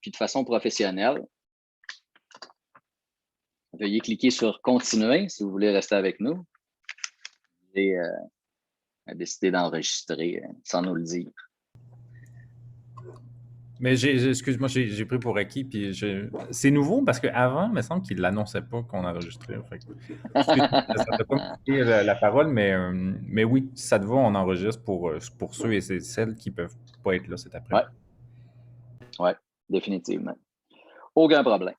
puis de façon professionnelle. Veuillez cliquer sur « Continuer » si vous voulez rester avec nous. Et décider d'enregistrer sans nous le dire. Mais excuse-moi, j'ai pris pour acquis. Puis c'est nouveau parce qu'avant, il me semble qu'il ne l'annonçait pas qu'on enregistrait. Ça ne t'a pas coupé la parole, mais oui, si ça te va, on enregistre pour ceux et celles qui ne peuvent pas être là cet après-midi. Oui, définitivement. Aucun problème.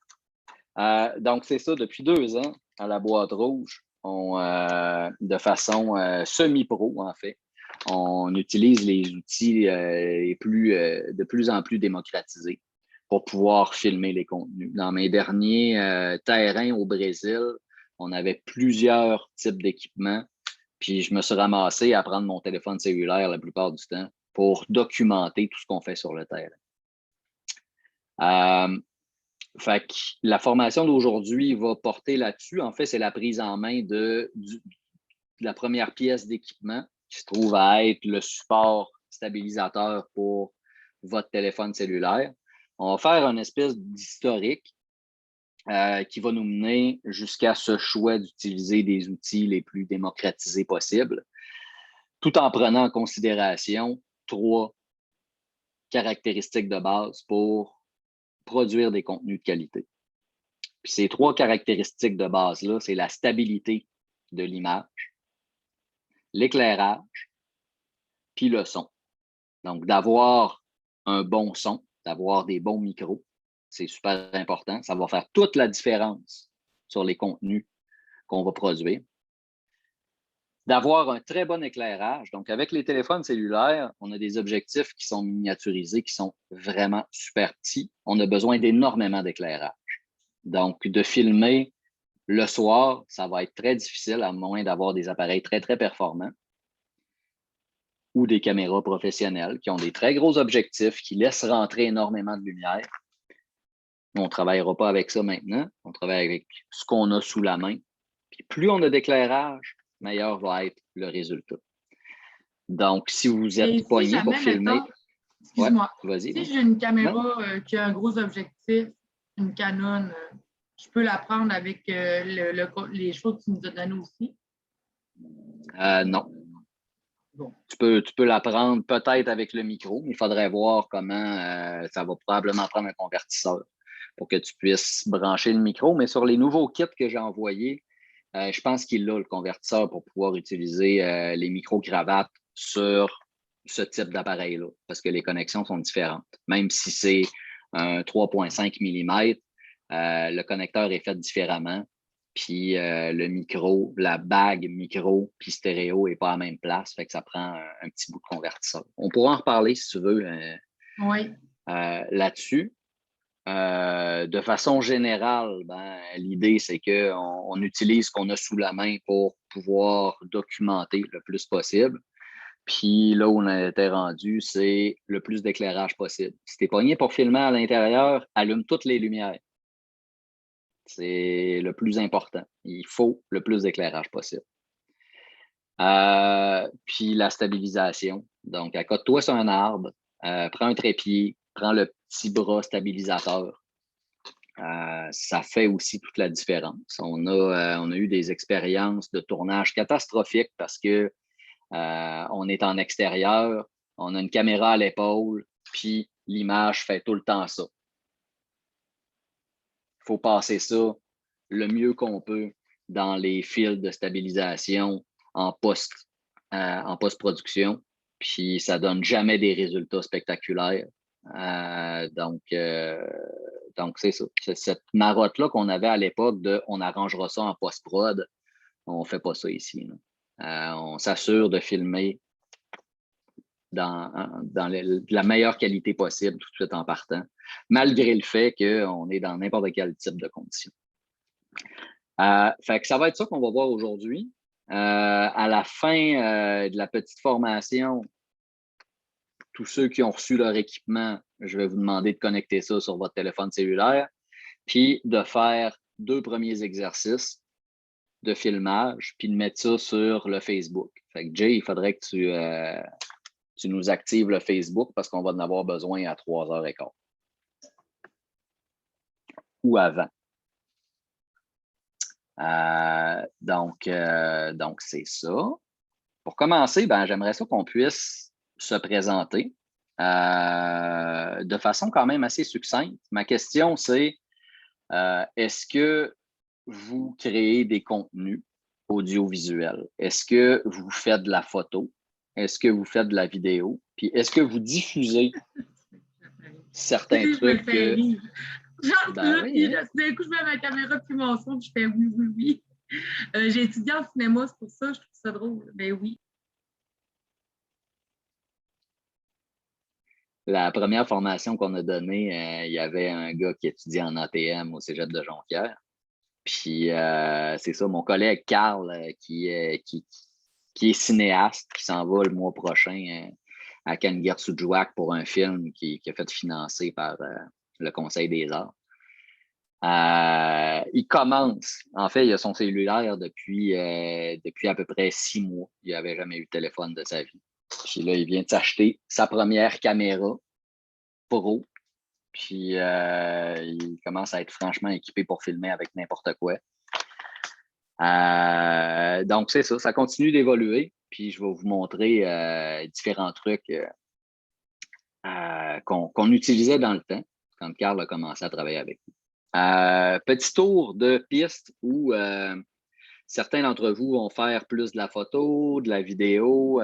Donc, c'est ça, depuis 2 ans, à la Boîte Rouge, de façon semi-pro, en fait, on utilise les outils de plus en plus démocratisés pour pouvoir filmer les contenus. Dans mes derniers terrains au Brésil, on avait plusieurs types d'équipements, puis je me suis ramassé à prendre mon téléphone cellulaire la plupart du temps pour documenter tout ce qu'on fait sur le terrain. Fait que la formation d'aujourd'hui va porter là-dessus. En fait, c'est la prise en main de la première pièce d'équipement qui se trouve à être le support stabilisateur pour votre téléphone cellulaire. On va faire une espèce d'historique qui va nous mener jusqu'à ce choix d'utiliser des outils les plus démocratisés possibles, tout en prenant en considération 3 caractéristiques de base pour produire des contenus de qualité. Puis ces 3 caractéristiques de base-là, c'est la stabilité de l'image, l'éclairage, puis le son. Donc, d'avoir un bon son, d'avoir des bons micros, c'est super important. Ça va faire toute la différence sur les contenus qu'on va produire. D'avoir un très bon éclairage. Donc, avec les téléphones cellulaires, on a des objectifs qui sont miniaturisés, qui sont vraiment super petits. On a besoin d'énormément d'éclairage. Donc, de filmer le soir, ça va être très difficile, à moins d'avoir des appareils très, très performants ou des caméras professionnelles qui ont des très gros objectifs, qui laissent rentrer énormément de lumière. On ne travaillera pas avec ça maintenant. On travaille avec ce qu'on a sous la main. Puis plus on a d'éclairage, meilleur va être le résultat. Donc, si vous êtes pogné pour filmer... Excuse-moi. Vas-y. Si j'ai une caméra qui a un gros objectif, une Canon, je peux la prendre avec les choses que tu nous as données aussi? Non. Bon. Tu peux la prendre peut-être avec le micro, mais il faudrait voir comment ça va probablement prendre un convertisseur pour que tu puisses brancher le micro. Mais sur les nouveaux kits que j'ai envoyés, je pense qu'il a le convertisseur pour pouvoir utiliser les micro-cravates sur ce type d'appareil-là, parce que les connexions sont différentes. Même si c'est un 3,5 mm, le connecteur est fait différemment. Puis le micro, la bague micro, puis stéréo n'est pas à la même place. Fait que ça prend un petit bout de convertisseur. On pourra en reparler si tu veux là-dessus. De façon générale, l'idée, c'est qu'on utilise ce qu'on a sous la main pour pouvoir documenter le plus possible. Puis là où on était rendu, c'est le plus d'éclairage possible. Si tu es pogné pour filmer à l'intérieur, allume toutes les lumières. C'est le plus important. Il faut le plus d'éclairage possible. Puis la stabilisation. Donc, accote-toi sur un arbre, prends un trépied, prends le petit bras stabilisateur. Ça fait aussi toute la différence. On a eu des expériences de tournage catastrophiques parce que on est en extérieur, on a une caméra à l'épaule, puis l'image fait tout le temps ça. Il faut passer ça le mieux qu'on peut dans les fils de stabilisation en post-production, puis ça donne jamais des résultats spectaculaires. Donc, c'est ça. C'est cette marotte-là qu'on avait à l'époque de on arrangera ça en post-prod. On ne fait pas ça ici. On s'assure de filmer dans la meilleure qualité possible tout de suite en partant, malgré le fait qu'on est dans n'importe quel type de conditions. Fait que ça va être ça qu'on va voir aujourd'hui. À la fin de la petite formation, tous ceux qui ont reçu leur équipement, je vais vous demander de connecter ça sur votre téléphone cellulaire, puis de faire 2 premiers exercices de filmage, puis de mettre ça sur le Facebook. Fait que Jay, il faudrait que tu nous actives le Facebook parce qu'on va en avoir besoin à 3h15. ou avant. Donc, c'est ça. Pour commencer, j'aimerais ça qu'on puisse se présenter de façon quand même assez succincte. Ma question, c'est est-ce que vous créez des contenus audiovisuels? Est-ce que vous faites de la photo? Est-ce que vous faites de la vidéo? Puis est-ce que vous diffusez certains Oui, je me trucs fais que. rire. Genre, Ben oui, puis hein? là, tout d'un coup, je mets ma caméra puis mon son, puis je fais oui, oui, oui. J'ai étudié en cinéma, c'est pour ça, je trouve ça drôle. Mais oui. La première formation qu'on a donnée, il y avait un gars qui étudiait en ATM au Cégep de Jonquière. Puis c'est ça, mon collègue Carl, qui est cinéaste, qui s'en va le mois prochain à Kangersujuak pour un film qui a fait financer par le Conseil des arts. Il commence, en fait, il a son cellulaire depuis à peu près 6 mois. Il n'avait jamais eu de téléphone de sa vie. Puis là, il vient de s'acheter sa première caméra pro. Puis il commence à être franchement équipé pour filmer avec n'importe quoi. Donc, c'est ça, ça continue d'évoluer. Puis je vais vous montrer différents trucs qu'on utilisait dans le temps, quand Carl a commencé à travailler avec nous. Petit tour de piste où certains d'entre vous vont faire plus de la photo, de la vidéo.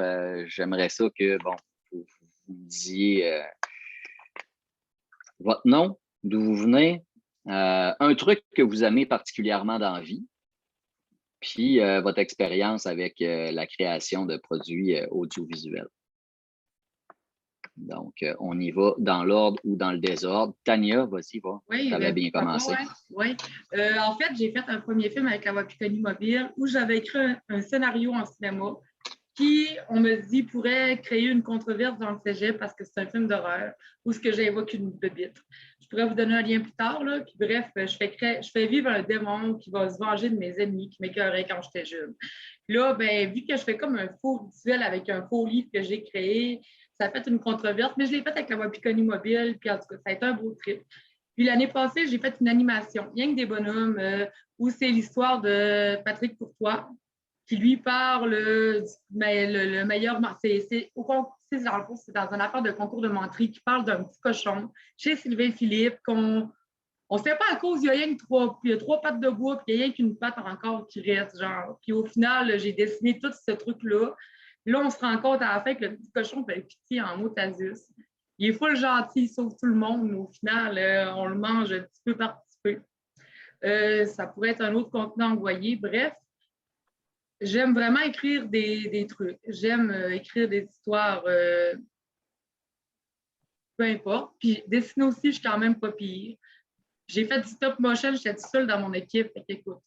J'aimerais ça que, vous me disiez votre nom, d'où vous venez, un truc que vous aimez particulièrement dans la vie, puis votre expérience avec la création de produits audiovisuels. Donc, on y va dans l'ordre ou dans le désordre. Tania, vas-y, va. Oui, Tu avais bien commencé. Oui. En fait, j'ai fait un premier film avec la Wapikani Mobile où j'avais écrit un scénario en cinéma qui, on me dit, pourrait créer une controverse dans le cégep parce que c'est un film d'horreur où ce que j'invoque une bébite. Je pourrais vous donner un lien plus tard. Là. Puis, bref, je fais vivre un démon qui va se venger de mes ennemis qui m'écœuraient quand j'étais jeune. Là, vu que je fais comme un faux visuel avec un faux livre que j'ai créé, ça a fait une controverse, mais je l'ai fait avec la Wapikani Mobile, puis en tout cas, ça a été un beau trip. Puis l'année passée, j'ai fait une animation, rien que des bonhommes, où c'est l'histoire de Patrick Courtois, qui lui parle le meilleur. C'est dans le fond, c'est dans une affaire de concours de menterie qui parle d'un petit cochon chez Sylvain Philippe qu'on on ne sait pas à cause, il y a rien que trois pattes de bois, puis il y a rien qu'une patte encore qui reste, genre. Puis au final, j'ai dessiné tout ce truc-là. Là, on se rend compte à la fin que le petit cochon fait pitié en mot Tasus. Il est full gentil, il sauve tout le monde, mais au final, on le mange un petit peu par petit peu. Ça pourrait être un autre contenu envoyé. Bref, j'aime vraiment écrire des trucs. J'aime écrire des histoires, peu importe. Puis dessiner aussi, je suis quand même pas pire. J'ai fait du stop motion, j'étais toute seule dans mon équipe. Fait écoute,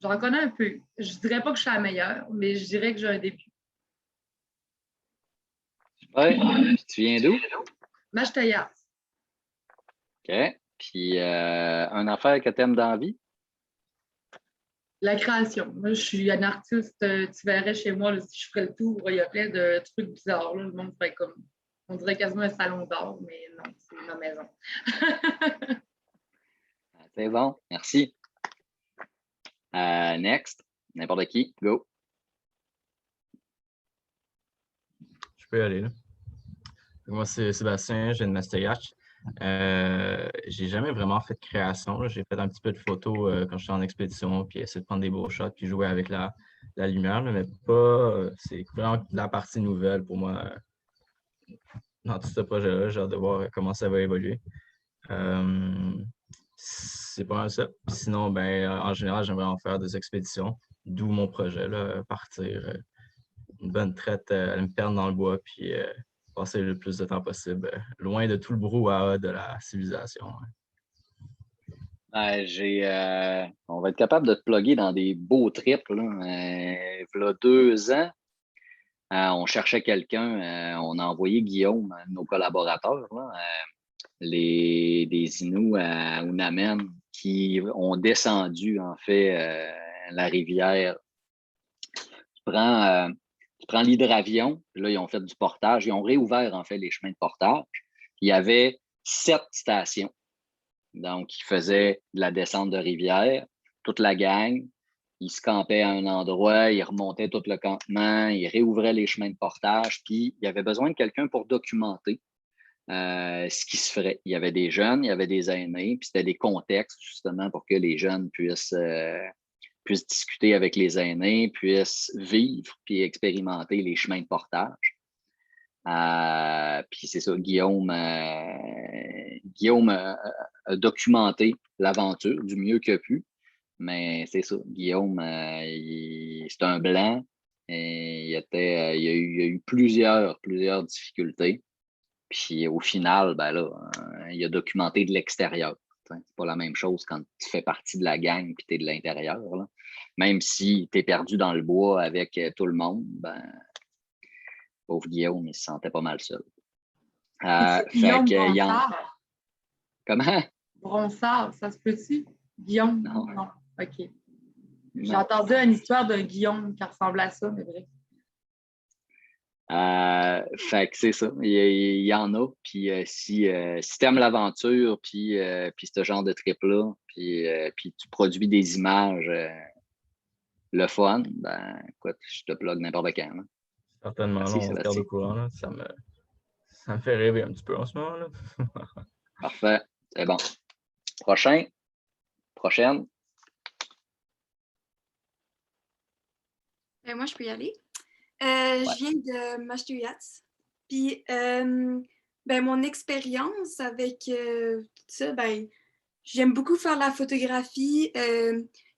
j'en connais un peu. Je dirais pas que je suis la meilleure, mais je dirais que j'ai un début. Oui. Tu viens d'où? Machtayas. OK. Puis, une affaire que tu aimes dans la vie? La création. Moi, je suis un artiste. Tu verrais chez moi, là, si je ferais le tour, il y a plein de trucs bizarres. Là. Le monde ferait comme, on dirait quasiment un salon d'art, mais non, c'est ma maison. C'est bon, merci. Next, n'importe qui, go. Je peux y aller, là. Moi, c'est Sébastien, je viens de Mastayac. J'ai jamais vraiment fait de création, là. J'ai fait un petit peu de photos quand j'étais en expédition, puis essayer de prendre des beaux shots, puis jouer avec la lumière, là, mais pas. C'est vraiment la partie nouvelle pour moi dans tout ce projet-là. J'ai hâte de voir comment ça va évoluer. C'est pas mal ça. Puis sinon, en général, j'aimerais en faire des expéditions, d'où mon projet, là, partir une bonne traite, aller me perdre dans le bois, puis passer le plus de temps possible, loin de tout le brouhaha de la civilisation. On va être capable de te plugger dans des beaux trips. Là. Il y a 2 ans, on cherchait quelqu'un, on a envoyé Guillaume, un de nos collaborateurs, là, des Inuits à Unamen, qui ont descendu, en fait, la rivière. Tu prends l'hydravion, là, ils ont fait du portage. Ils ont réouvert, en fait, les chemins de portage. Il y avait 7 stations Donc, ils faisaient de la descente de rivière, toute la gang. Ils se campaient à un endroit, ils remontaient tout le campement, ils réouvraient les chemins de portage, puis il y avait besoin de quelqu'un pour documenter ce qui se ferait. Il y avait des jeunes, il y avait des aînés, puis c'était des contextes justement pour que les jeunes puissent discuter avec les aînés, puissent vivre puis expérimenter les chemins de portage. Puis c'est ça, Guillaume a documenté l'aventure du mieux qu'il a pu. Mais c'est ça, Guillaume, c'est un blanc et il y a eu plusieurs difficultés. Puis au final, ben là, il a documenté de l'extérieur. C'est pas la même chose quand tu fais partie de la gang et tu es de l'intérieur. Même si tu es perdu dans le bois avec tout le monde, ben, pauvre Guillaume, il se sentait pas mal seul. Guillaume il y en... Bronsard. Comment? Bronsard, ça se peut-tu? Guillaume? Non. OK. J'ai entendu une histoire d'un Guillaume qui ressemble à ça, mais bref. Fait que c'est ça, il y en a. Puis si tu aimes l'aventure, puis ce genre de trip-là, puis tu produis des images, le fun, ben écoute, je te plug n'importe quand. Là. Certainement, Merci, là, on se garde au courant. Là. Ça me fait rêver un petit peu en ce moment. Là. Parfait, c'est bon. Prochaine. Moi, je peux y aller. Je viens de Master Yachts. Puis, mon expérience avec tout ça, j'aime beaucoup faire la photographie.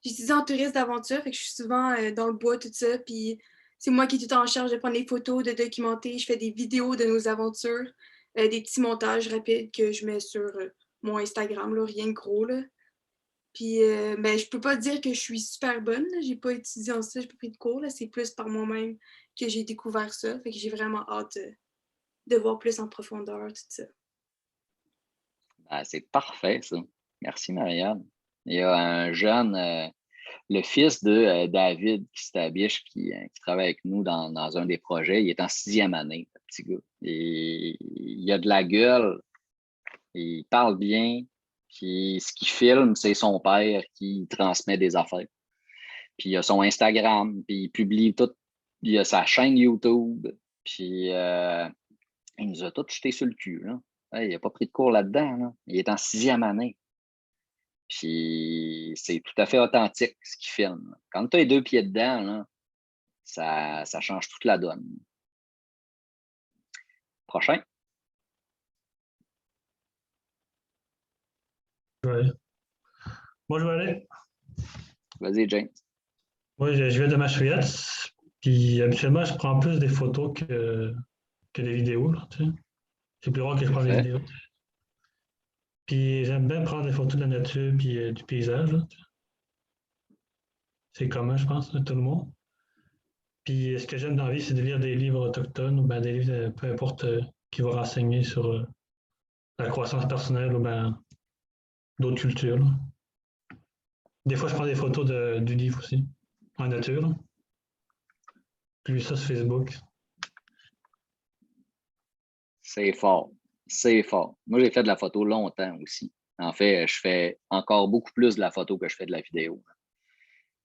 J'étudie en tourisme d'aventure, fait que je suis souvent dans le bois, tout ça. Puis, c'est moi qui suis tout en charge de prendre des photos, de documenter. Je fais des vidéos de nos aventures, des petits montages rapides que je mets sur mon Instagram, là, rien de gros, là. Puis, je peux pas dire que je suis super bonne. J'ai pas étudié en ça, j'ai pas pris de cours. C'est plus par moi-même que j'ai découvert ça. Fait que j'ai vraiment hâte de voir plus en profondeur tout ça. Ben, c'est parfait, ça. Merci, Marianne. Il y a un jeune, le fils de David Kistabiche qui travaille avec nous dans un des projets. Il est en 6e année, le petit gars. Et il a de la gueule, il parle bien. Puis ce qu'il filme, c'est son père qui transmet des affaires. Puis il a son Instagram, puis il publie tout. Il a sa chaîne YouTube. Puis il nous a tous jetés sur le cul. Là. Il n'a pas pris de cours là-dedans. Là. Il est en 6e année. Puis c'est tout à fait authentique ce qu'il filme. Quand tu as les 2 pieds dedans, là, ça change toute la donne. Prochain. Ouais. Moi, je vais aller. Vas-y, James. Moi, je viens de Maastricht. Puis habituellement, je prends plus des photos que des vidéos. Là, tu sais. C'est plus rare que je prends des vidéos. Puis j'aime bien prendre des photos de la nature puis du paysage. Là, tu sais. C'est commun, je pense, à tout le monde. Puis ce que j'aime dans la vie, c'est de lire des livres autochtones ou des livres, peu importe, qui vont renseigner sur la croissance personnelle ou d'autres cultures. Là. Des fois, je prends des photos du livre aussi, en nature. Là. Puis ça sur Facebook. C'est fort. C'est fort. Moi, j'ai fait de la photo longtemps aussi. En fait, je fais encore beaucoup plus de la photo que je fais de la vidéo.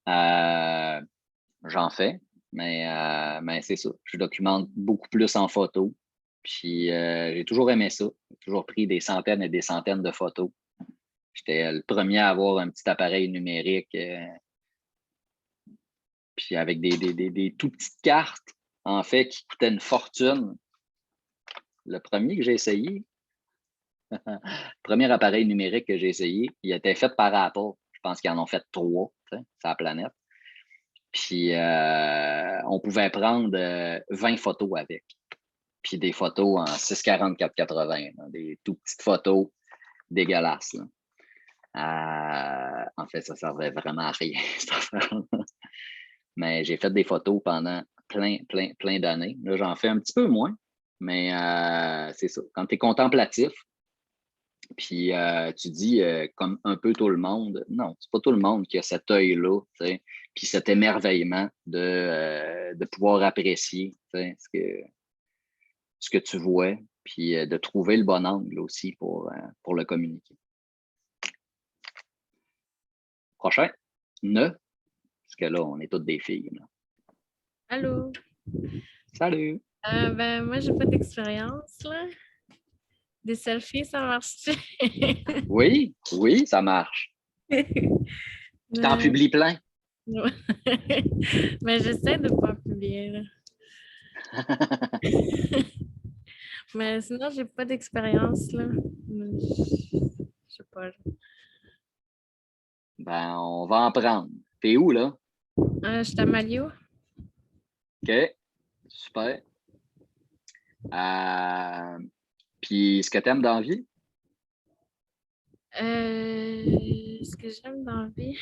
J'en fais, mais c'est ça. Je documente beaucoup plus en photo. Puis j'ai toujours aimé ça. J'ai toujours pris des centaines et des centaines de photos. J'étais le premier à avoir un petit appareil numérique. Puis avec des tout petites cartes, en fait, qui coûtaient une fortune. Le premier que j'ai essayé, le premier appareil numérique que j'ai essayé, il était fait par Apple. Je pense qu'ils en ont fait 3 sur la planète. Puis on pouvait prendre 20 photos avec. Puis des photos en 640 480, des tout petites photos dégueulasses. En fait, ça ne servait vraiment à rien, cette affaire-là. Mais j'ai fait des photos pendant plein d'années. Là, j'en fais un petit peu moins, mais c'est ça. Quand tu es contemplatif, puis tu dis comme un peu tout le monde, non, c'est pas tout le monde qui a cet œil-là, puis cet émerveillement de pouvoir apprécier ce que tu vois, puis de trouver le bon angle aussi pour le communiquer. Prochain, ne, parce que là, on est toutes des filles. Là. Allô? Salut! Ben, moi, j'ai pas d'expérience, là. Des selfies, ça marche-tu? Oui, oui, ça marche. Tu t'en publies plein. Mais j'essaie de pas en publier, là. Mais sinon, j'ai pas d'expérience, là. Je sais pas. Ben, on va en prendre. T'es où, là? Je suis à Malio. OK, super. Puis, ce que t'aimes dans la vie? Ce que j'aime dans la vie,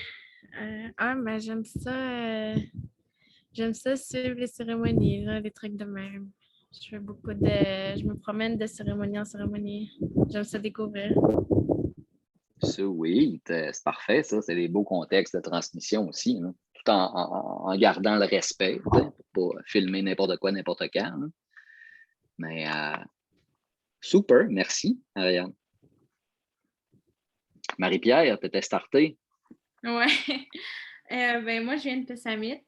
ben j'aime ça suivre les cérémonies, là, les trucs de même. Je fais je me promène de cérémonie en cérémonie. J'aime ça découvrir. Ça, oui, c'est parfait, ça. C'est des beaux contextes de transmission aussi, hein, tout en gardant le respect, pour pas filmer n'importe quoi, n'importe quand. Là. Mais super, merci, Ariane. Marie-Pierre, t'étais startée. Ouais. Ben, moi, je viens de Pessamit.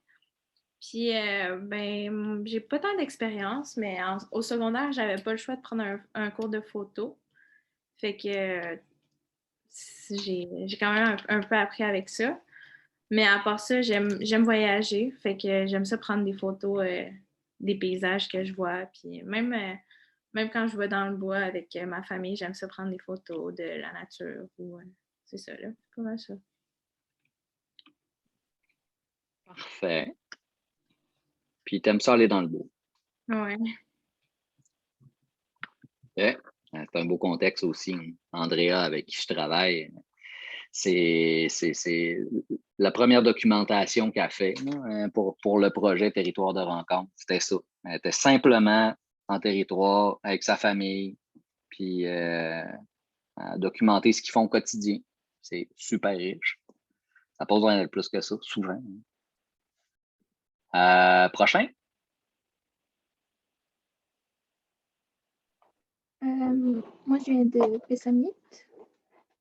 Puis, ben, j'ai pas tant d'expérience, mais au secondaire, j'avais pas le choix de prendre un cours de photo. Fait que j'ai quand même un peu appris avec ça. Mais à part ça, j'aime voyager. Fait que j'aime ça prendre des photos des paysages que je vois. Puis même quand je vais dans le bois avec ma famille, j'aime ça prendre des photos de la nature. C'est ça, là. C'est pas mal ça. Parfait. Puis, t'aimes ça aller dans le bois. Ouais. Okay. C'est un beau contexte aussi. Hein. Andrea, avec qui je travaille, c'est la première documentation qu'elle a fait hein, pour le projet Territoire de rencontre. C'était ça. Elle était simplement en territoire avec sa famille, puis à documenter ce qu'ils font au quotidien. C'est super riche. Ça pose rien de plus que ça, souvent. Prochain? Moi, je viens de Pessamit.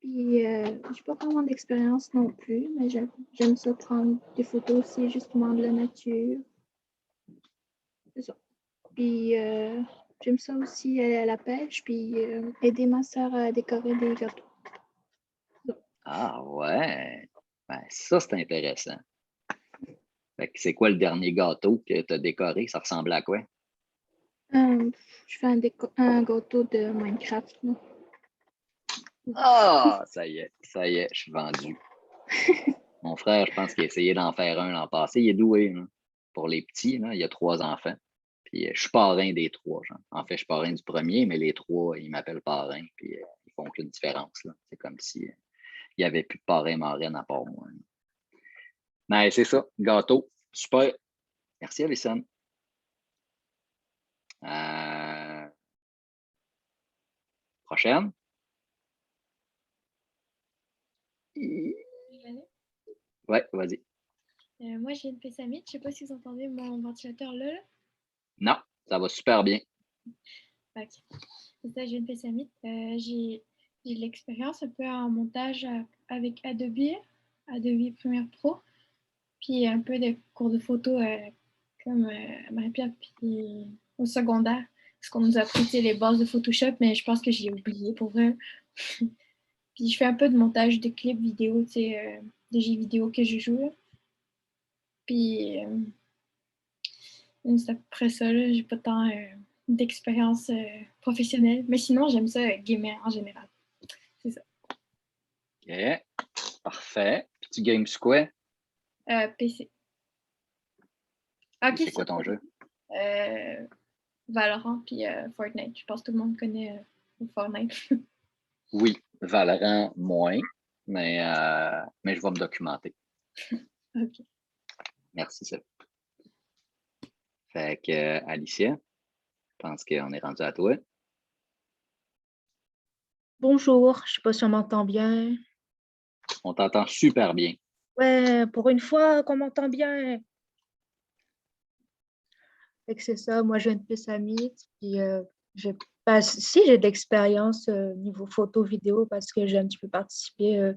Puis, j'ai pas vraiment d'expérience non plus, mais j'aime ça prendre des photos aussi, justement, de la nature. C'est ça. Puis, j'aime ça aussi aller à la pêche, puis aider ma soeur à décorer des gâteaux. Ah ouais! Ben, ça, c'est intéressant. Fait que c'est quoi le dernier gâteau que tu as décoré? Ça ressemblait à quoi? Je fais un gâteau de Minecraft. Là. Ah! Ça y est, je suis vendu. Mon frère, je pense qu'il a essayé d'en faire un l'an passé. Il est doué hein, pour les petits. Là. Il a 3 enfants. Puis je suis parrain des 3. Genre. En fait, je suis parrain du premier, mais les 3, ils m'appellent parrain. Puis ils font qu'une différence. C'est comme si il n'y avait plus de parrain marraine à part moi. Mais c'est ça, gâteau. Super. Merci, Alison. Prochaine. Ouais, vas-y. Moi, j'ai une Pessamit. Je ne sais pas si vous entendez mon ventilateur là. Non, ça va super bien. Ok. C'est ça, j'ai une Pessamit. J'ai de l'expérience un peu en montage avec Adobe Premiere Pro, puis un peu de cours de photo comme Marie-Pierre, puis au secondaire, parce qu'on nous a appris les bases de Photoshop, mais je pense que j'ai oublié pour vrai. Puis je fais un peu de montage de clips vidéo, tu sais, de jeux vidéo que je joue. Là. Puis c'est à peu près ça, là. J'ai pas tant d'expérience professionnelle. Mais sinon, j'aime ça gamer en général. C'est ça. OK. Parfait. Puis tu games sur quoi? PC. Okay, c'est quoi ton jeu? Valorant puis Fortnite. Je pense que tout le monde connaît Fortnite. Oui, Valorant moins, mais je vais me documenter. OK. Merci, Seb. Fait que, Alicia, je pense qu'on est rendu à toi. Bonjour, je ne sais pas si on m'entend bien. On t'entend super bien. Ouais, pour une fois qu'on m'entend bien. Fait que c'est ça, moi je viens de Pessamit, puis j'ai de l'expérience niveau photo, vidéo, parce que j'ai un petit peu participé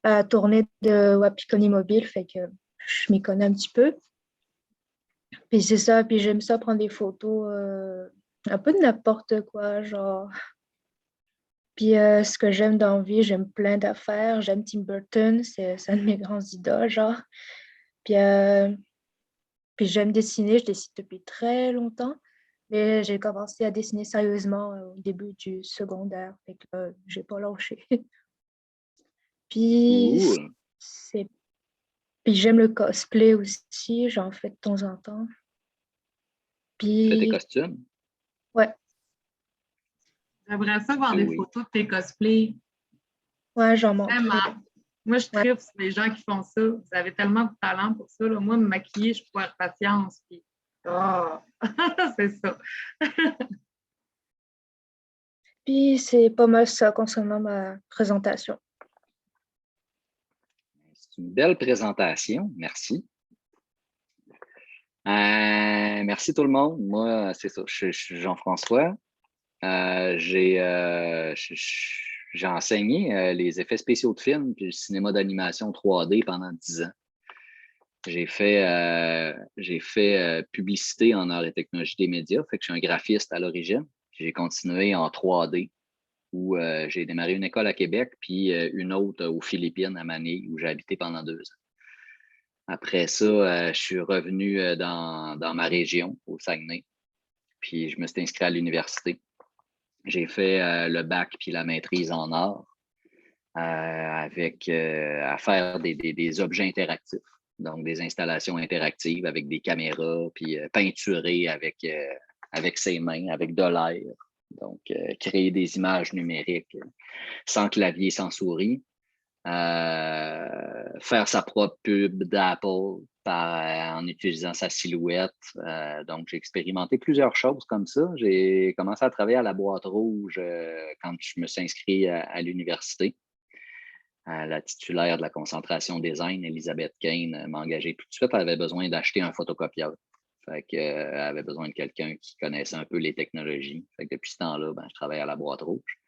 à tourner de Wapikoni Mobile, fait que je m'y connais un petit peu. Puis c'est ça, puis j'aime ça prendre des photos un peu de n'importe quoi, genre. Puis ce que j'aime dans la vie, j'aime plein d'affaires. J'aime Tim Burton, c'est un de mes grands idoles, genre. Puis, puis j'aime dessiner, je dessine depuis très longtemps. Mais j'ai commencé à dessiner sérieusement au début du secondaire, fait que j'ai pas lâché. Puis, Cool. c'est... puis j'aime le cosplay aussi, j'en fais de temps en temps. Tu fais tes Puis, costumes? ouais, J'aimerais ça voir Ah des oui. photos de tes cosplays. ouais, j'en montre. Vraiment. Moi, je Ouais. tripe sur les gens qui font ça. Vous avez tellement de talent pour ça. Là. Moi, me maquiller, je peux avoir patience. Puis... Oh! C'est ça. Puis c'est pas mal ça concernant ma présentation. C'est une belle présentation. Merci. Merci tout le monde. Moi, c'est ça. Je suis Jean-François. J'ai enseigné les effets spéciaux de films puis le cinéma d'animation 3D pendant 10 ans. J'ai fait publicité en arts et technologies des médias, fait que je suis un graphiste à l'origine. J'ai continué en 3D où j'ai démarré une école à Québec puis une autre aux Philippines, à Manille, où j'ai habité pendant 2 ans. Après ça, je suis revenu dans ma région, au Saguenay, puis je me suis inscrit à l'université. J'ai fait le bac puis la maîtrise en art à faire des objets interactifs, donc des installations interactives avec des caméras, puis peinturer avec ses mains, avec de l'air. Donc, créer des images numériques sans clavier, sans souris. Faire sa propre pub d'Apple en utilisant sa silhouette. Donc, j'ai expérimenté plusieurs choses comme ça. J'ai commencé à travailler à la Boîte Rouge quand je me suis inscrit à l'université. La titulaire de la concentration design, Elisabeth Kane, m'a engagé tout de suite. Elle avait besoin d'acheter un photocopieur. Fait que, elle avait besoin de quelqu'un qui connaissait un peu les technologies. Fait que depuis ce temps-là, je travaille à la Boîte Rouge.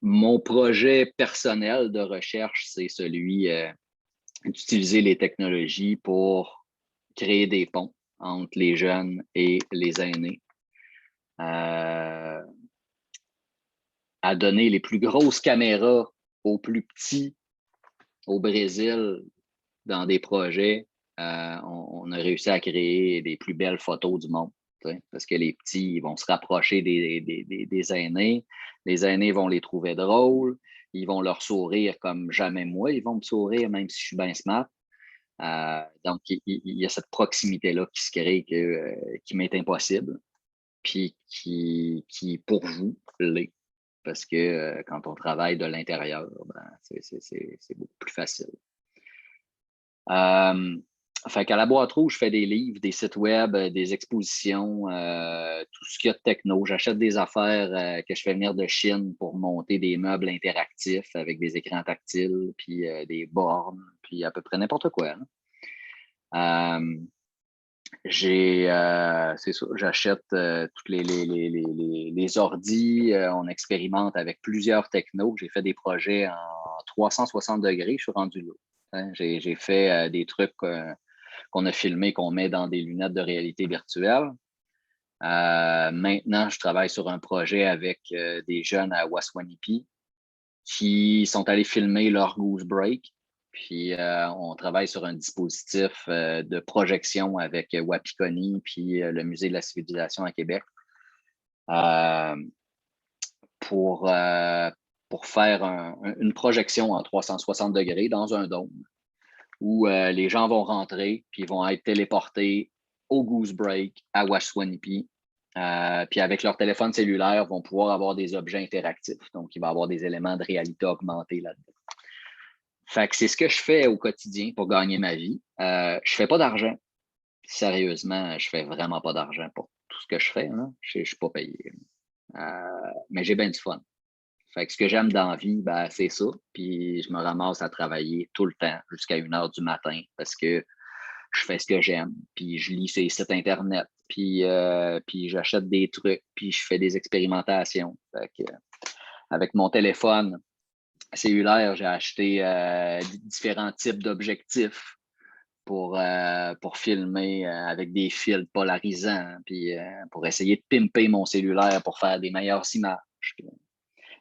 Mon projet personnel de recherche, c'est celui d'utiliser les technologies pour créer des ponts entre les jeunes et les aînés. À donner les plus grosses caméras aux plus petits au Brésil dans des projets. On a réussi à créer des plus belles photos du monde. Parce que les petits ils vont se rapprocher des aînés. Les aînés vont les trouver drôles. Ils vont leur sourire comme jamais moi. Ils vont me sourire même si je suis bien smart. Donc, il y a cette proximité-là qui se crée qui m'est impossible. Puis qui pour vous, l'est. Parce que quand on travaille de l'intérieur, c'est beaucoup plus facile. Fait qu'à la Boîte Rouge, je fais des livres, des sites web, des expositions, tout ce qu'il y a de techno. J'achète des affaires que je fais venir de Chine pour monter des meubles interactifs avec des écrans tactiles, puis des bornes, puis à peu près n'importe quoi. C'est ça, j'achète toutes les ordis, on expérimente avec plusieurs technos. J'ai fait des projets en 360 degrés, je suis rendu là. Hein. J'ai fait des trucs qu'on a filmés, qu'on met dans des lunettes de réalité virtuelle. Maintenant, je travaille sur un projet avec des jeunes à Waswanipi qui sont allés filmer leur Goose Break. Puis, on travaille sur un dispositif de projection avec Wapikoni puis le Musée de la civilisation à Québec pour faire une projection en 360 degrés dans un dôme où les gens vont rentrer puis vont être téléportés au Goose Break à Waswanipi. Puis avec leur téléphone cellulaire, vont pouvoir avoir des objets interactifs. Donc, il va y avoir des éléments de réalité augmentée là-dedans. Fait que c'est ce que je fais au quotidien pour gagner ma vie. Je fais pas d'argent. Sérieusement, je fais vraiment pas d'argent pour tout ce que je fais. Hein. Je suis pas payé. Mais j'ai bien du fun. Fait que ce que j'aime dans la vie, c'est ça. Puis je me ramasse à travailler tout le temps jusqu'à 1h du matin parce que je fais ce que j'aime. Puis je lis ces sites Internet. Puis j'achète des trucs. Puis je fais des expérimentations. Fait que, avec mon téléphone, cellulaire, j'ai acheté différents types d'objectifs pour filmer avec des fils polarisants, puis pour essayer de pimper mon cellulaire pour faire des meilleures images.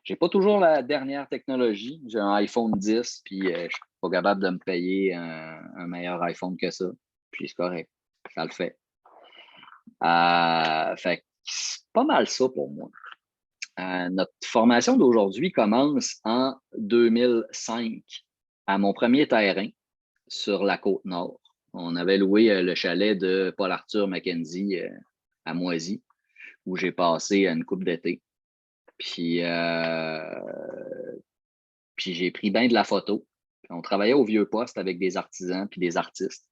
J'ai pas toujours la dernière technologie. J'ai un iPhone 10, puis je suis pas capable de me payer un meilleur iPhone que ça. Puis c'est correct. Ça le fait. Fait que c'est pas mal ça pour moi. Notre formation d'aujourd'hui commence en 2005 à mon premier terrain sur la Côte-Nord. On avait loué le chalet de Paul-Arthur Mackenzie à Moisy, où j'ai passé une couple d'été. Puis j'ai pris bien de la photo. Puis on travaillait au vieux poste avec des artisans puis des artistes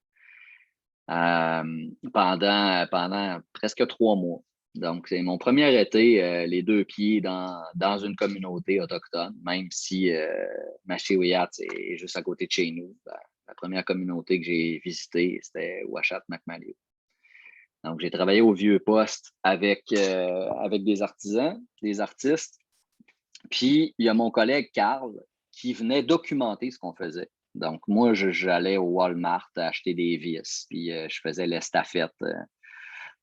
pendant presque 3 mois. Donc, c'est mon premier été, les 2 pieds dans une communauté autochtone, même si Machiwiyat est juste à côté de chez nous. La première communauté que j'ai visitée, c'était Uashat Macmaliu. Donc, j'ai travaillé au vieux poste avec des artisans, des artistes. Puis, il y a mon collègue Carl qui venait documenter ce qu'on faisait. Donc, moi, j'allais au Walmart acheter des vis, puis je faisais l'estafette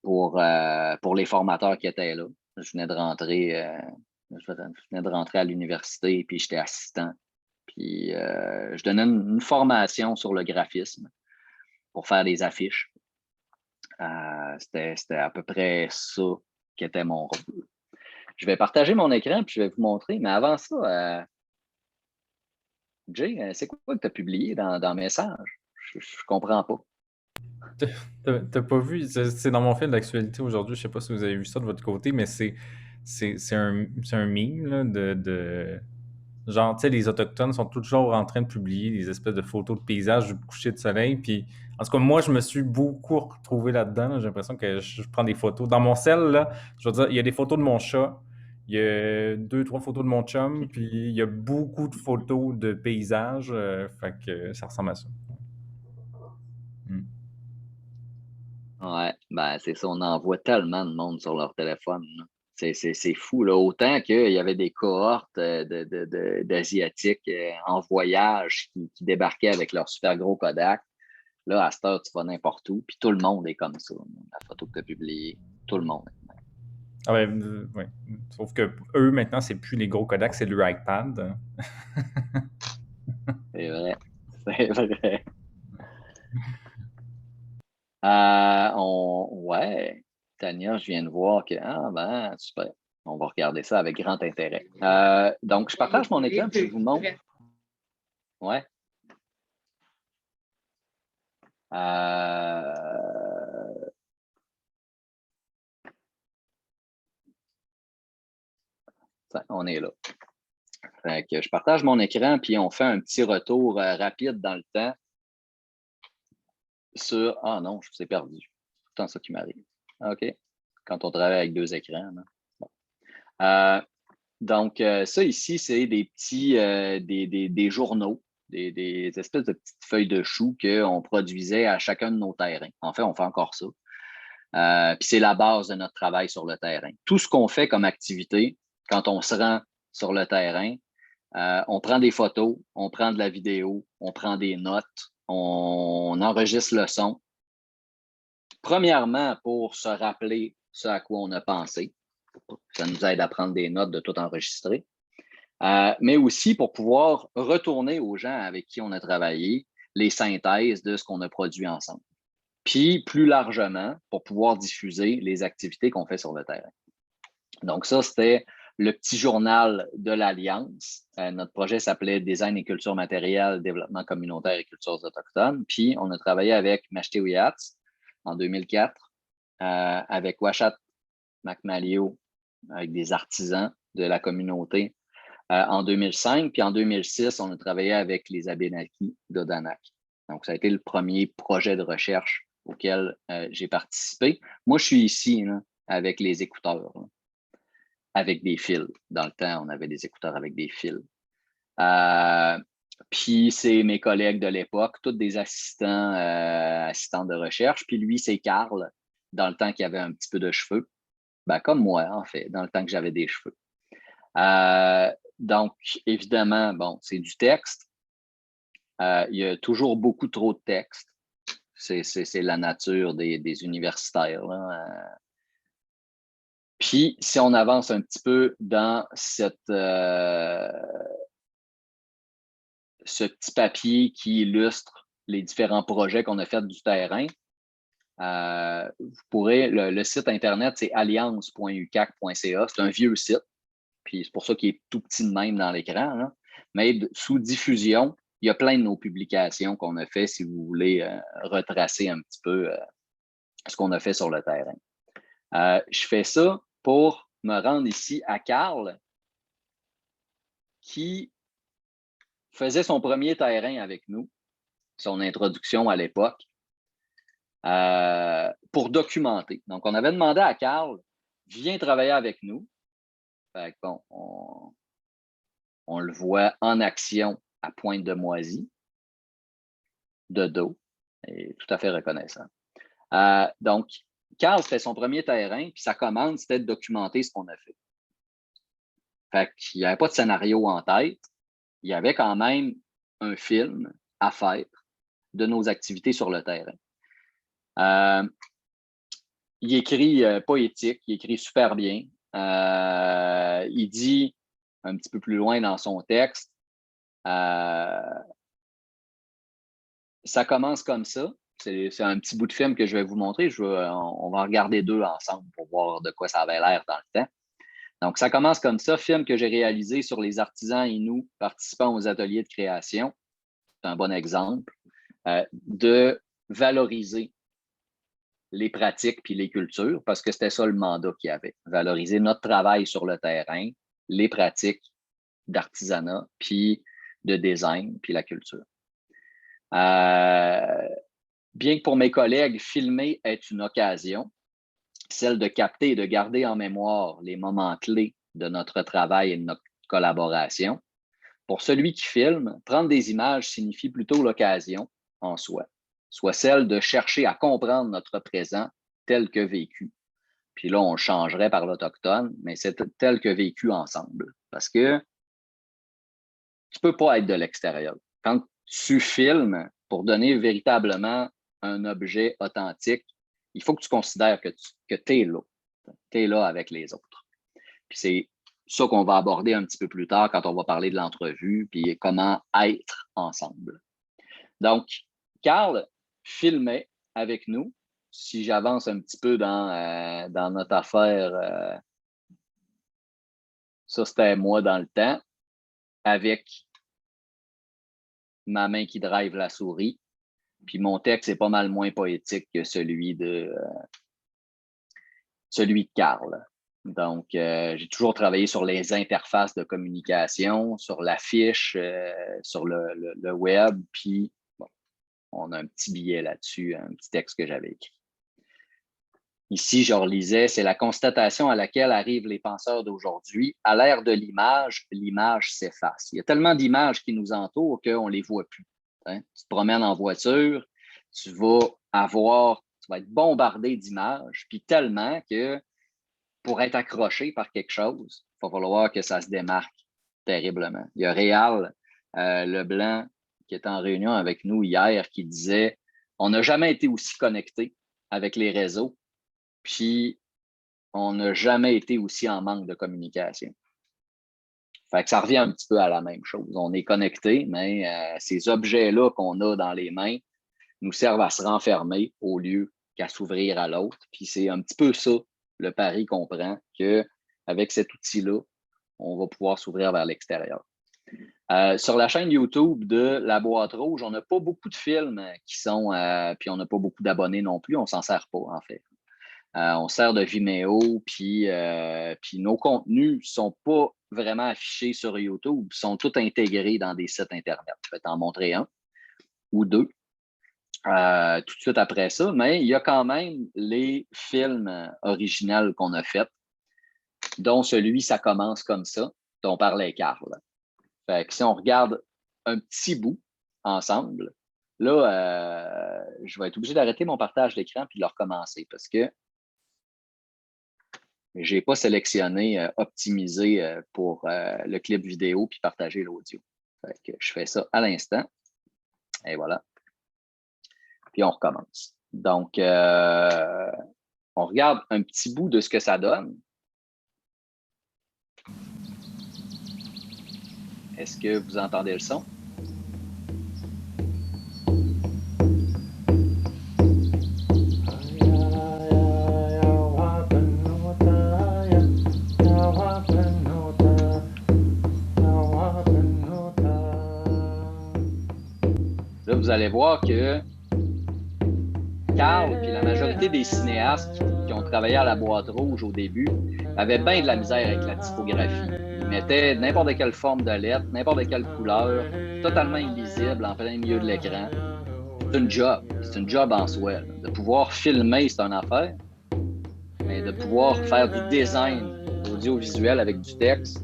pour les formateurs qui étaient là. Je venais de rentrer à l'université, puis j'étais assistant. Puis, je donnais une formation sur le graphisme pour faire des affiches. C'était à peu près ça qui était mon rôle. Je vais partager mon écran puis je vais vous montrer. Mais avant ça, Jay, c'est quoi que tu as publié dans Message? Je comprends pas. T'as pas vu, c'est dans mon fil d'actualité aujourd'hui, je sais pas si vous avez vu ça de votre côté, mais c'est un meme là, de genre, tu sais, les Autochtones sont toujours en train de publier des espèces de photos de paysages du coucher de soleil. Puis, en tout cas, moi, je me suis beaucoup retrouvé là-dedans. Là. J'ai l'impression que je prends des photos. Dans mon cell, là, je veux dire, il y a des photos de mon chat, il y a 2, 3 photos de mon chum, puis il y a beaucoup de photos de paysages. Fait que ça ressemble à ça. Ouais, ben c'est ça, on en voit tellement de monde sur leur téléphone. C'est fou, là. Autant qu'il y avait des cohortes d'Asiatiques en voyage qui débarquaient avec leur super gros Kodak. Là, à cette heure, tu vas n'importe où, puis tout le monde est comme ça. La photo que tu as publiée, tout le monde est comme ça. Ah ouais. Sauf que eux, maintenant, c'est plus les gros Kodak, c'est le iPad. C'est vrai. C'est vrai. Ouais, Tania, je viens de voir que. Ah, ben, super. On va regarder ça avec grand intérêt. Donc, je partage mon écran puis je vous montre. Ouais. On est là. Fait que je partage mon écran puis on fait un petit retour rapide dans le temps sur. Ah non, je vous ai perdu. C'est tout le temps ça qui m'arrive. OK. Quand on travaille avec 2 écrans. Bon. Donc, ça ici, c'est des petits des journaux, des espèces de petites feuilles de chou qu'on produisait à chacun de nos terrains. En fait, on fait encore ça. Puis c'est la base de notre travail sur le terrain. Tout ce qu'on fait comme activité, quand on se rend sur le terrain, on prend des photos, on prend de la vidéo, on prend des notes, on enregistre le son. Premièrement, pour se rappeler ce à quoi on a pensé. Ça nous aide à prendre des notes de tout enregistrer. Mais aussi pour pouvoir retourner aux gens avec qui on a travaillé les synthèses de ce qu'on a produit ensemble. Puis, plus largement, pour pouvoir diffuser les activités qu'on fait sur le terrain. Donc, ça, c'était le petit journal de l'Alliance. Notre projet s'appelait Design et culture matérielle, développement communautaire et cultures autochtones. Puis, on a travaillé avec Machiwiyat en 2004, avec Uashat Macmaliu, avec des artisans de la communauté en 2005. Puis en 2006, on a travaillé avec les Abénakis d'Odanak. Donc, ça a été le premier projet de recherche auquel j'ai participé. Moi, je suis ici là, avec les écouteurs, là, avec des fils. Dans le temps, on avait des écouteurs avec des fils. Puis c'est mes collègues de l'époque, tous des assistants de recherche. Puis lui, c'est Carl, dans le temps qu'il avait un petit peu de cheveux. Ben, comme moi, en fait, dans le temps que j'avais des cheveux. Donc, évidemment, bon, c'est du texte. Il y a toujours beaucoup trop de texte. C'est la nature des universitaires, là. Puis, si on avance un petit peu dans ce petit papier qui illustre les différents projets qu'on a faits du terrain, vous pourrez, le site Internet, c'est alliance.ucac.ca. C'est un vieux site, puis c'est pour ça qu'il est tout petit de même dans l'écran, là. Mais sous diffusion, il y a plein de nos publications qu'on a fait si vous voulez retracer un petit peu ce qu'on a fait sur le terrain. Je fais ça pour me rendre ici à Carl, qui faisait son premier terrain avec nous, son introduction à l'époque, pour documenter. Donc, on avait demandé à Carl, viens travailler avec nous. Fait que bon, on le voit en action à Pointe-de-Moisy, de dos, et tout à fait reconnaissant. Donc, Carl fait son premier terrain, puis sa commande, c'était de documenter ce qu'on a fait. Fait qu'il n'y avait pas de scénario en tête. Il y avait quand même un film à faire de nos activités sur le terrain. Il écrit poétique, il écrit super bien. Il dit un petit peu plus loin dans son texte, ça commence comme ça. C'est un petit bout de film que je vais vous montrer. On va regarder deux ensemble pour voir de quoi ça avait l'air dans le temps. Donc, ça commence comme ça. Film que j'ai réalisé sur les artisans inuits participant aux ateliers de création. C'est un bon exemple de valoriser les pratiques puis les cultures, parce que c'était ça le mandat qu'il y avait. Valoriser notre travail sur le terrain, les pratiques d'artisanat, puis de design, puis la culture. Bien que pour mes collègues, filmer est une occasion, celle de capter et de garder en mémoire les moments clés de notre travail et de notre collaboration. Pour celui qui filme, prendre des images signifie plutôt l'occasion en soi, soit celle de chercher à comprendre notre présent tel que vécu. Puis là, on changerait par l'autochtone, mais c'est tel que vécu ensemble. Parce que tu ne peux pas être de l'extérieur. Quand tu filmes pour donner véritablement un objet authentique, il faut que tu considères que tu es là. Tu es là avec les autres. Puis c'est ça qu'on va aborder un petit peu plus tard quand on va parler de l'entrevue, puis comment être ensemble. Donc, Carl filmait avec nous. Si j'avance un petit peu dans notre affaire, ça c'était moi dans le temps, avec ma main qui drive la souris. Puis mon texte est pas mal moins poétique que celui de Carl. Donc, j'ai toujours travaillé sur les interfaces de communication, sur l'affiche, sur le web, puis bon, on a un petit billet là-dessus, un petit texte que j'avais écrit. Ici, je relisais, c'est la constatation à laquelle arrivent les penseurs d'aujourd'hui. À l'ère de l'image s'efface. Il y a tellement d'images qui nous entourent qu'on ne les voit plus. Hein? Tu te promènes en voiture, tu vas être bombardé d'images, puis tellement que pour être accroché par quelque chose, il va falloir que ça se démarque terriblement. Il y a Réal Leblanc qui est en réunion avec nous hier qui disait « On n'a jamais été aussi connectés avec les réseaux, puis on n'a jamais été aussi en manque de communication. » Fait que ça revient un petit peu à la même chose. On est connectés, mais ces objets-là qu'on a dans les mains nous servent à se renfermer au lieu qu'à s'ouvrir à l'autre. Puis c'est un petit peu ça, le pari qu'on prend, qu'avec cet outil-là, on va pouvoir s'ouvrir vers l'extérieur. Sur la chaîne YouTube de La Boîte Rouge, on n'a pas beaucoup de films qui sont, puis on n'a pas beaucoup d'abonnés non plus, on ne s'en sert pas en fait. On sert de Vimeo, puis nos contenus ne sont pas vraiment affichés sur YouTube, sont tous intégrés dans des sites Internet. Je vais t'en montrer un ou deux tout de suite après ça, mais il y a quand même les films originaux qu'on a faits, dont celui « Ça commence comme ça », dont parlait Carl. Fait que si on regarde un petit bout ensemble, là, je vais être obligé d'arrêter mon partage d'écran puis de le recommencer parce que je n'ai pas sélectionné optimisé pour le clip vidéo puis partager l'audio. Je fais ça à l'instant. Et voilà. Puis on recommence. Donc, on regarde un petit bout de ce que ça donne. Est-ce que vous entendez le son? Là, vous allez voir que Carl et la majorité des cinéastes qui ont travaillé à la boîte rouge au début avaient bien de la misère avec la typographie. Ils mettaient n'importe quelle forme de lettre, n'importe quelle couleur, totalement illisible en plein milieu de l'écran. C'est une job. C'est une job en soi. Là. De pouvoir filmer, c'est une affaire. Mais de pouvoir faire du design audiovisuel avec du texte,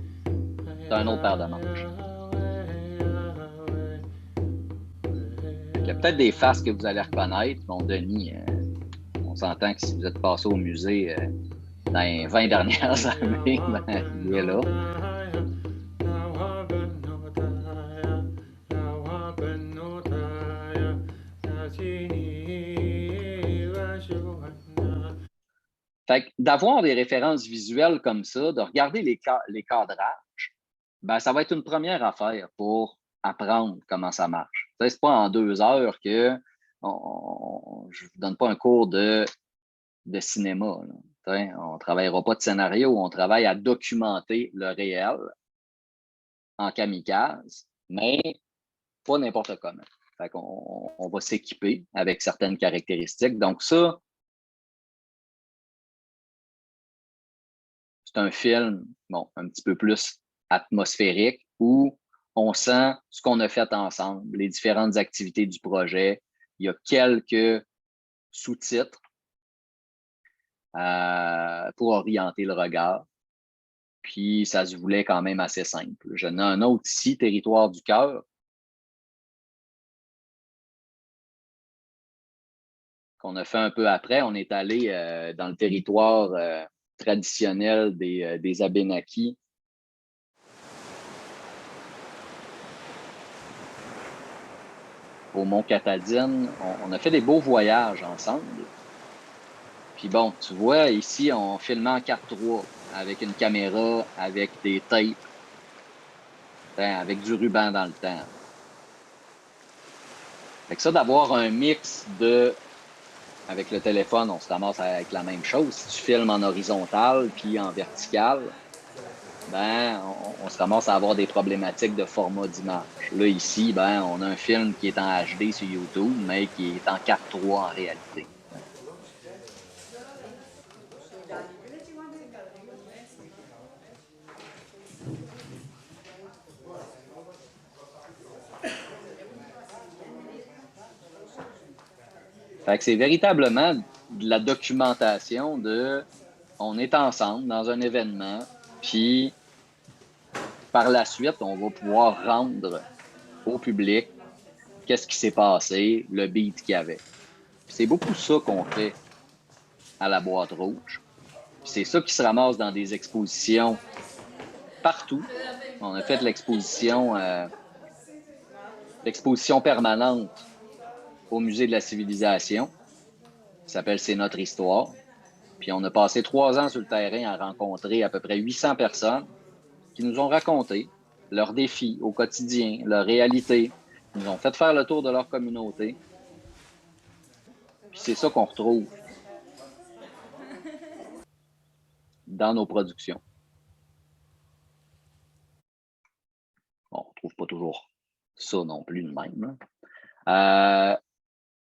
c'est un autre paire de manches. Il y a peut-être des faces que vous allez reconnaître. Bon, Denis, on s'entend que si vous êtes passé au musée dans les 20 dernières années, ben, il est là. Fait que d'avoir des références visuelles comme ça, de regarder les cadrages, ben, ça va être une première affaire pour apprendre comment ça marche. Ce n'est pas en 2 heures que je ne vous donne pas un cours de cinéma. Là. On ne travaillera pas de scénario, on travaille à documenter le réel en kamikaze, mais pas n'importe comment. Fait qu'on va s'équiper avec certaines caractéristiques. Donc ça, c'est un film, bon, un petit peu plus atmosphérique où on sent ce qu'on a fait ensemble, les différentes activités du projet. Il y a quelques sous-titres pour orienter le regard. Puis, ça se voulait quand même assez simple. J'en ai un autre ici, Territoire du cœur, qu'on a fait un peu après. On est allé dans le territoire traditionnel des Abénaquis. Au Mont-Catadine. On a fait des beaux voyages ensemble. Puis bon, tu vois, ici, on filmait en 4:3 avec une caméra, avec des tapes, avec du ruban dans le temps. Fait que ça, d'avoir un mix de... Avec le téléphone, on se ramasse avec la même chose. Si tu filmes en horizontal puis en vertical, ben, on se ramasse à avoir des problématiques de format d'image. Là, ici, ben, on a un film qui est en HD sur YouTube, mais qui est en 4:3 en réalité. Fait que c'est véritablement de la documentation de on est ensemble dans un événement, puis par la suite, on va pouvoir rendre au public qu'est-ce qui s'est passé, le beat qu'il y avait. C'est beaucoup ça qu'on fait à la boîte rouge. C'est ça qui se ramasse dans des expositions partout. On a fait l'exposition permanente au Musée de la Civilisation. Ça s'appelle C'est notre histoire. Puis on a passé 3 ans sur le terrain à rencontrer à peu près 800 personnes qui nous ont raconté leurs défis au quotidien, leurs réalités. Ils nous ont fait faire le tour de leur communauté. Puis c'est ça qu'on retrouve dans nos productions. Bon, on ne retrouve pas toujours ça non plus de même.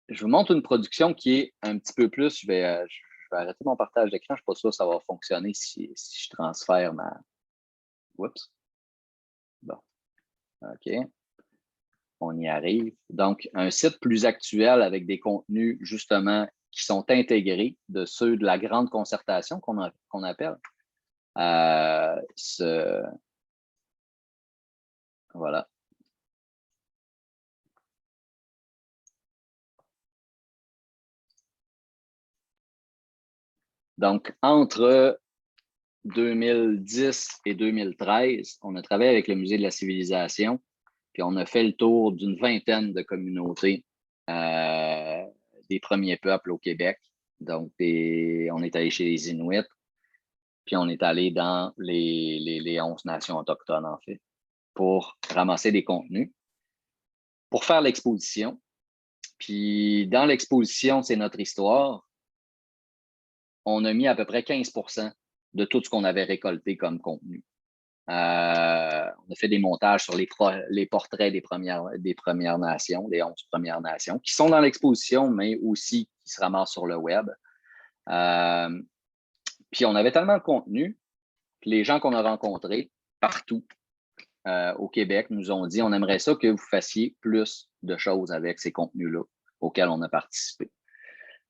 Je vous montre une production qui est un petit peu plus... Je vais arrêter mon partage d'écran. Je ne suis pas sûr que ça va fonctionner si je transfère ma... Oups. Bon. OK. On y arrive. Donc, un site plus actuel avec des contenus, justement, qui sont intégrés de ceux de la grande concertation qu'on appelle. Voilà. Donc, entre 2010 et 2013, on a travaillé avec le Musée de la Civilisation, puis on a fait le tour d'une vingtaine de communautés des premiers peuples au Québec. Donc, on est allé chez les Inuits, puis on est allé dans les 11 nations autochtones, en fait, pour ramasser des contenus, pour faire l'exposition. Puis, dans l'exposition, c'est notre histoire, on a mis à peu près 15% de tout ce qu'on avait récolté comme contenu. On a fait des montages sur les portraits des Premières Nations, des 11 Premières Nations, qui sont dans l'exposition, mais aussi qui se ramassent sur le web. Puis on avait tellement de contenu que les gens qu'on a rencontrés partout au Québec nous ont dit on aimerait ça que vous fassiez plus de choses avec ces contenus-là auxquels on a participé.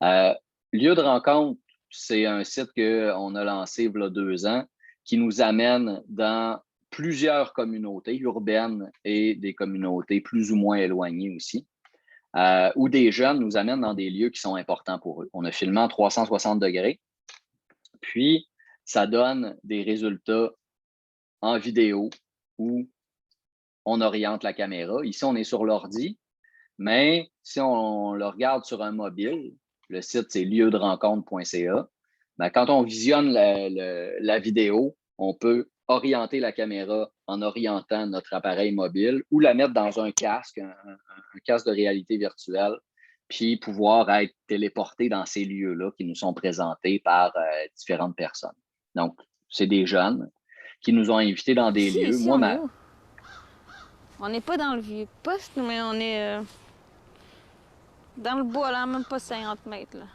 Lieu de rencontre, c'est un site qu'on a lancé il y a 2 ans qui nous amène dans plusieurs communautés urbaines et des communautés plus ou moins éloignées aussi, où des jeunes nous amènent dans des lieux qui sont importants pour eux. On a filmé en 360 degrés, puis ça donne des résultats en vidéo où on oriente la caméra. Ici, on est sur l'ordi, mais si on le regarde sur un mobile, le site, c'est lieuderencontre.ca. Ben, quand on visionne la vidéo, on peut orienter la caméra en orientant notre appareil mobile ou la mettre dans un casque, un casque de réalité virtuelle, puis pouvoir être téléporté dans ces lieux-là qui nous sont présentés par différentes personnes. Donc, c'est des jeunes qui nous ont invités dans des lieux. Ici, on n'est pas dans le vieux poste, mais on est dans le bois, là, même pas 50 mètres. Là.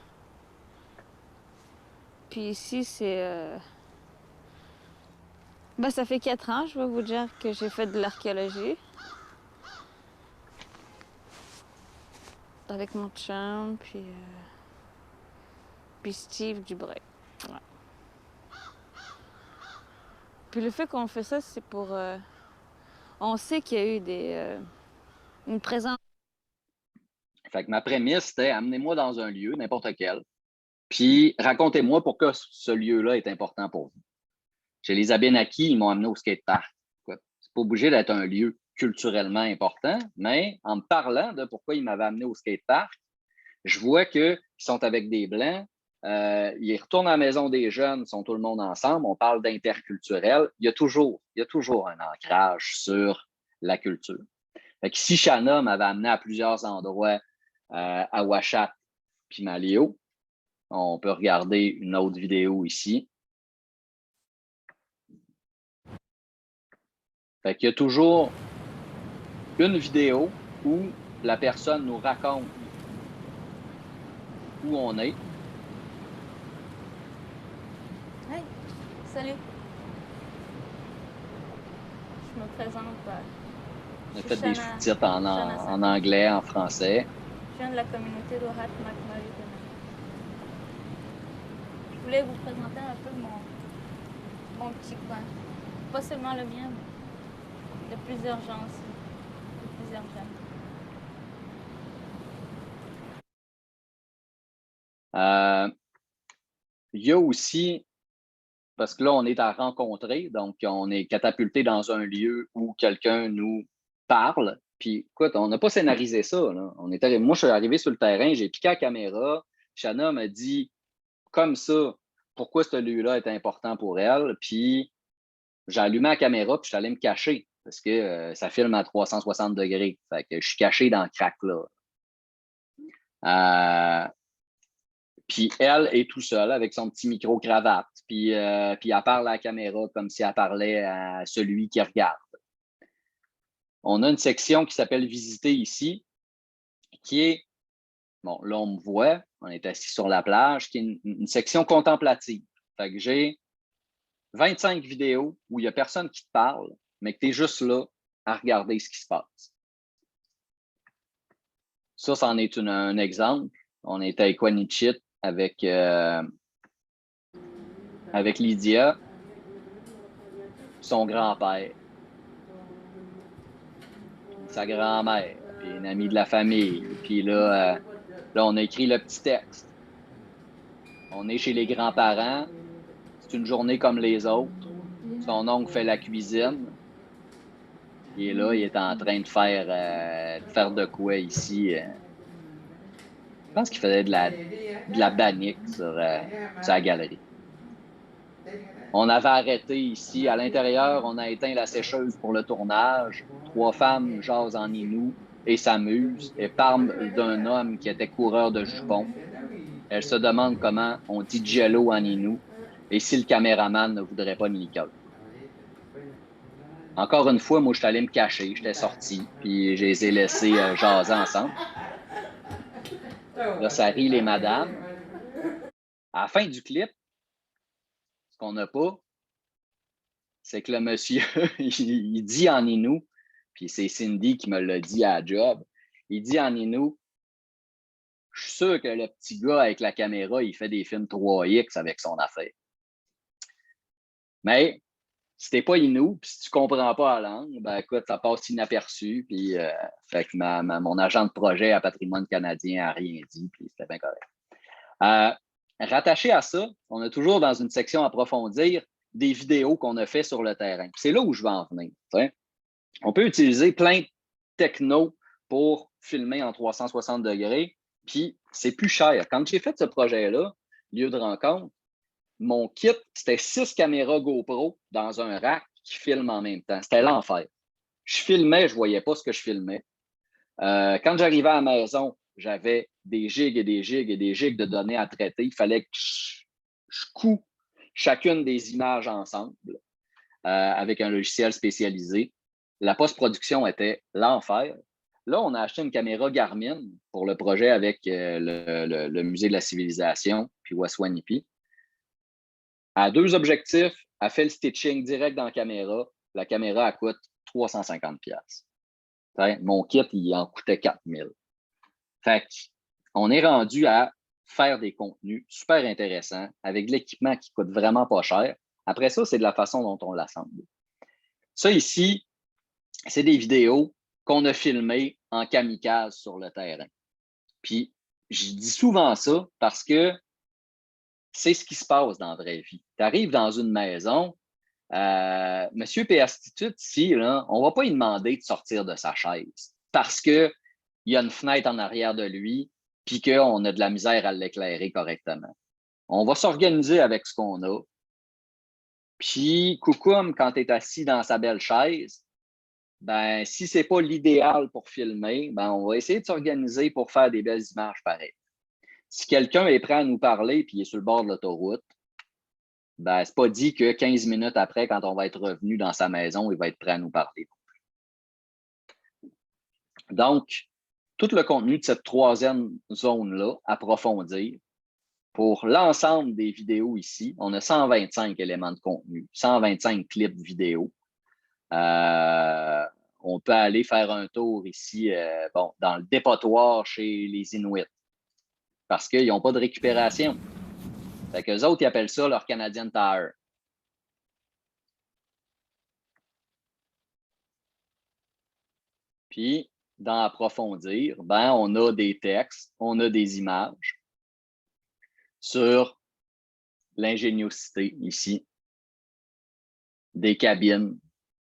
Puis ici, c'est... Ben, ça fait 4 ans, je vais vous dire, que j'ai fait de l'archéologie. Avec mon chum, puis Steve Dubreuil. Ouais. Puis le fait qu'on fait ça, c'est pour... on sait qu'il y a eu une présence. Fait que ma prémisse, c'était amenez-moi dans un lieu, n'importe quel, puis racontez-moi pourquoi ce lieu-là est important pour vous. Chez les Abénakis, ils m'ont amené au skatepark. C'est pas obligé d'être un lieu culturellement important, mais en me parlant de pourquoi ils m'avaient amené au skatepark, je vois qu'ils sont avec des Blancs, ils retournent à la maison des jeunes, sont tout le monde ensemble, on parle d'interculturel. Il y a toujours un ancrage sur la culture. Fait que si Shanna m'avait amené à plusieurs endroits, à Ouachat puis Malio, on peut regarder une autre vidéo ici. Fait qu'il y a toujours une vidéo où la personne nous raconte où on est. Hey, salut. Je me présente. On a fait des sous-titres en anglais, en français. Je viens de la communauté d'Orat Macmari. Je voulais vous présenter un peu mon petit coin. Pas seulement le mien, mais de plusieurs gens aussi. De plusieurs jeunes. Il y a aussi, parce que là, on est à rencontrer, donc on est catapulté dans un lieu où quelqu'un nous parle. Puis, écoute, on n'a pas scénarisé ça. Là. Moi, je suis arrivé sur le terrain, j'ai piqué la caméra. Shanna m'a dit, comme ça, pourquoi ce lieu-là est important pour elle. Puis, j'ai allumé la caméra, puis je suis allé me cacher parce que ça filme à 360 degrés. Fait que je suis caché dans le crack-là. Puis, elle est tout seule avec son petit micro-cravate. Puis, elle parle à la caméra comme si elle parlait à celui qui regarde. On a une section qui s'appelle « Visiter ici », qui est, bon, là, on me voit, on est assis sur la plage, qui est une section contemplative. Fait que j'ai 25 vidéos où il n'y a personne qui te parle, mais que tu es juste là à regarder ce qui se passe. Ça, c'en est un exemple. On était à Equanichit avec Lydia, son grand-père, sa grand-mère, puis une amie de la famille. Puis là, on a écrit le petit texte. On est chez les grands-parents. c'est une journée comme les autres. Son oncle fait la cuisine. Et là, il est en train de faire de quoi ici? Je pense qu'il faisait de la bannique sur la galerie. On avait arrêté ici. À l'intérieur, on a éteint la sécheuse pour le tournage. 3 femmes jasent en inou et s'amusent et parlent d'un homme qui était coureur de jupons. Elles se demandent comment on dit jello en inou et si le caméraman ne voudrait pas une liqueur. Encore une fois, moi, je suis allé me cacher. J'étais sorti, puis je les ai laissés jaser ensemble. Là, ça rit les madames. À la fin du clip, ce qu'on n'a pas, c'est que le monsieur, il dit en inou, puis c'est Cindy qui me l'a dit à la job, il dit en inou, je suis sûr que le petit gars avec la caméra, il fait des films 3X avec son affaire. Mais si t'es pas inou, puis si tu comprends pas la langue, ben écoute, ça passe inaperçu, puis fait que mon agent de projet à Patrimoine canadien n'a rien dit, puis c'était bien correct. Rattaché à ça, on a toujours dans une section approfondir des vidéos qu'on a fait sur le terrain. C'est là où je vais en venir. T'sais. On peut utiliser plein de technos pour filmer en 360 degrés, puis c'est plus cher. Quand j'ai fait ce projet-là, lieu de rencontre, mon kit, c'était 6 caméras GoPro dans un rack qui filment en même temps. C'était l'enfer. Je filmais, je ne voyais pas ce que je filmais. Quand j'arrivais à la maison, j'avais des gigs et des gigs et des gigs de données à traiter. Il fallait que je couds chacune des images ensemble avec un logiciel spécialisé. La post-production était l'enfer. Là, on a acheté une caméra Garmin pour le projet avec le Musée de la Civilisation puis Waswanipi. À 2 objectifs, elle fait le stitching direct dans la caméra. La caméra, elle coûte 350$. Mon kit, il en coûtait 4000$. Fait qu'on est rendu à faire des contenus super intéressants avec de l'équipement qui coûte vraiment pas cher. Après ça, c'est de la façon dont on l'assemble. Ça ici, c'est des vidéos qu'on a filmées en kamikaze sur le terrain. Puis, je dis souvent ça parce que c'est ce qui se passe dans la vraie vie. Tu arrives dans une maison, Monsieur Péastitude, ici, là, on ne va pas lui demander de sortir de sa chaise parce qu'il y a une fenêtre en arrière de lui puis qu'on a de la misère à l'éclairer correctement. On va s'organiser avec ce qu'on a. Puis, coucoum, quand tu es assis dans sa belle chaise, ben, si ce n'est pas l'idéal pour filmer, ben, on va essayer de s'organiser pour faire des belles images pareilles. Si quelqu'un est prêt à nous parler et il est sur le bord de l'autoroute, ben, c'est pas dit que 15 minutes après, quand on va être revenu dans sa maison, il va être prêt à nous parler. Donc, tout le contenu de cette 3e zone-là, approfondir, pour l'ensemble des vidéos ici, on a 125 éléments de contenu, 125 clips vidéo. On peut aller faire un tour ici, dans le dépotoir chez les Inuits. Parce qu'ils n'ont pas de récupération. Fait qu'eux autres, ils appellent ça leur Canadian Tire. Puis, dans approfondir, ben, on a des textes, on a des images sur l'ingéniosité ici, des cabines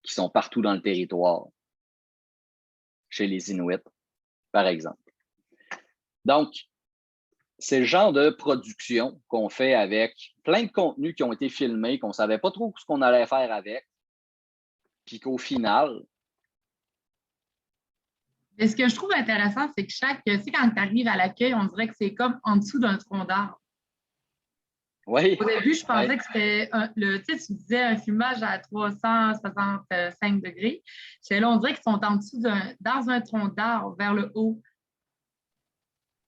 qui sont partout dans le territoire, chez les Inuits, par exemple. Donc, c'est le genre de production qu'on fait avec plein de contenus qui ont été filmés, qu'on ne savait pas trop ce qu'on allait faire avec, puis qu'au final... Et ce que je trouve intéressant, c'est que quand tu arrives à l'accueil, on dirait que c'est comme en dessous d'un tronc d'arbre. Oui. Au début, je pensais que c'était, tu disais un fumage à 365 degrés. Là, on dirait qu'ils sont en dessous dans un tronc d'arbre, vers le haut.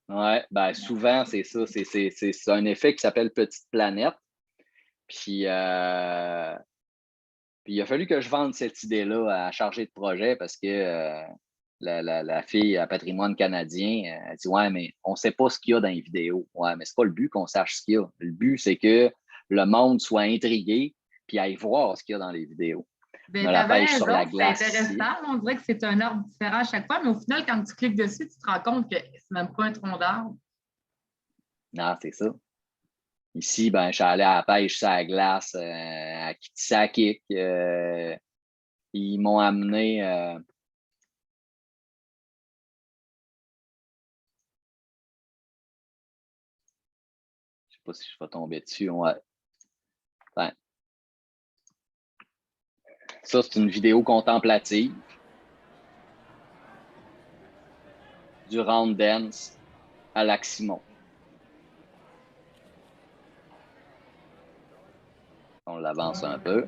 Oui, ben souvent, c'est ça. C'est un effet qui s'appelle petite planète. Puis, il a fallu que je vende cette idée-là à chargé de projet parce que la fille à Patrimoine canadien, elle dit « Ouais, mais on ne sait pas ce qu'il y a dans les vidéos. » Ouais, mais ce n'est pas le but qu'on sache ce qu'il y a. Le but, c'est que le monde soit intrigué puis aille voir ce qu'il y a dans les vidéos. Ben, la pêche sur la glace. C'est intéressant. On dirait que c'est un arbre différent à chaque fois, mais au final, quand tu cliques dessus, tu te rends compte que c'est même pas un tronc d'arbre. Non, c'est ça. Ici, ben, je suis allé à la pêche sur la glace à Kitsakik. Ils m'ont amené. Je ne sais pas si je vais tomber dessus. Ouais. Ben, ça, c'est une vidéo contemplative du round dance à Lac-Simon. On l'avance un peu.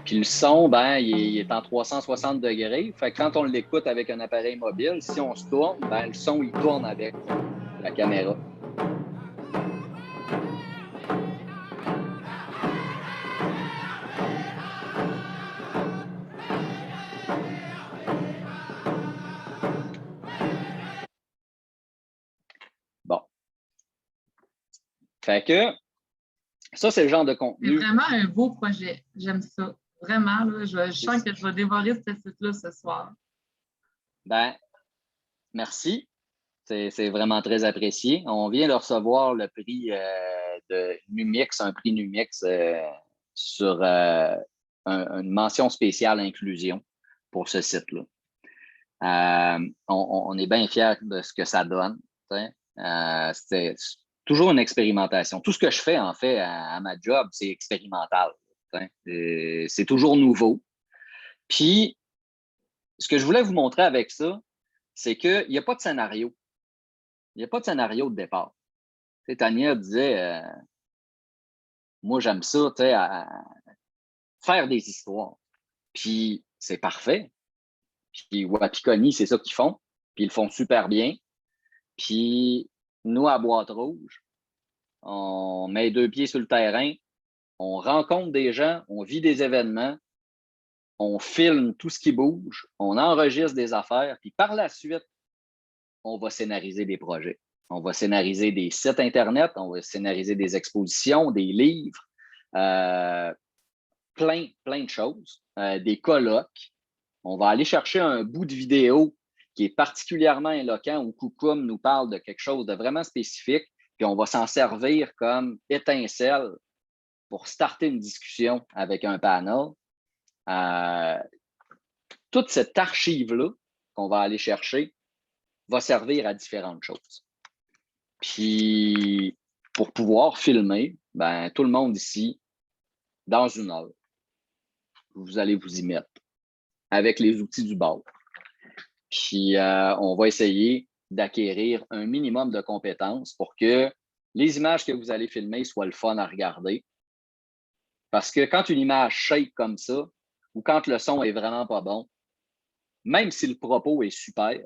Puis le son, ben, il est en 360 degrés. Fait que quand on l'écoute avec un appareil mobile, si on se tourne, ben, le son, il tourne avec la caméra. Bon. Fait que ça, c'est le genre de C'est contenu. vraiment un beau projet. J'aime ça. Vraiment, là, je sens que je vais dévorer ce site-là ce soir. Ben, merci. C'est vraiment très apprécié. On vient de recevoir le prix de Numix, un prix Numix sur une mention spéciale inclusion pour ce site-là. On est bien fiers de ce que ça donne. C'est toujours une expérimentation. Tout ce que je fais, en fait, à ma job, c'est expérimental. C'est toujours nouveau. Puis, ce que je voulais vous montrer avec ça, c'est qu'il n'y a pas de scénario. Il n'y a pas de scénario de départ. Tania disait, moi, j'aime ça, faire des histoires. Puis, c'est parfait. Puis, Wapikoni, c'est ça qu'ils font. Puis, ils le font super bien. Puis, nous, à Boîte-Rouge, on met 2 pieds sur le terrain, on rencontre des gens, on vit des événements, on filme tout ce qui bouge, on enregistre des affaires, puis par la suite, on va scénariser des projets. On va scénariser des sites Internet, on va scénariser des expositions, des livres, plein de choses, des colloques. On va aller chercher un bout de vidéo qui est particulièrement éloquent où Koukoum nous parle de quelque chose de vraiment spécifique, puis on va s'en servir comme étincelle pour starter une discussion avec un panel. Toute cette archive-là qu'on va aller chercher va servir à différentes choses. Puis, pour pouvoir filmer, ben, tout le monde ici, dans une heure, vous allez vous y mettre avec les outils du bord. Puis, on va essayer d'acquérir un minimum de compétences pour que les images que vous allez filmer soient le fun à regarder. Parce que quand une image shake comme ça, ou quand le son est vraiment pas bon, même si le propos est super,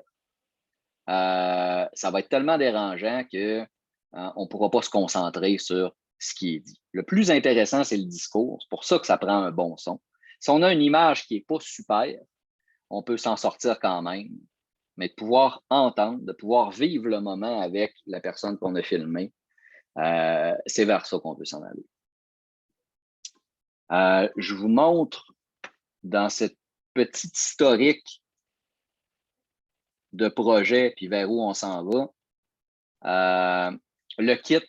ça va être tellement dérangeant qu'on ne pourra pas se concentrer sur ce qui est dit. Le plus intéressant, c'est le discours. C'est pour ça que ça prend un bon son. Si on a une image qui n'est pas super, on peut s'en sortir quand même, mais de pouvoir entendre, de pouvoir vivre le moment avec la personne qu'on a filmée, c'est vers ça qu'on veut s'en aller. Je vous montre dans cette petite historique de projet, puis vers où on s'en va, le kit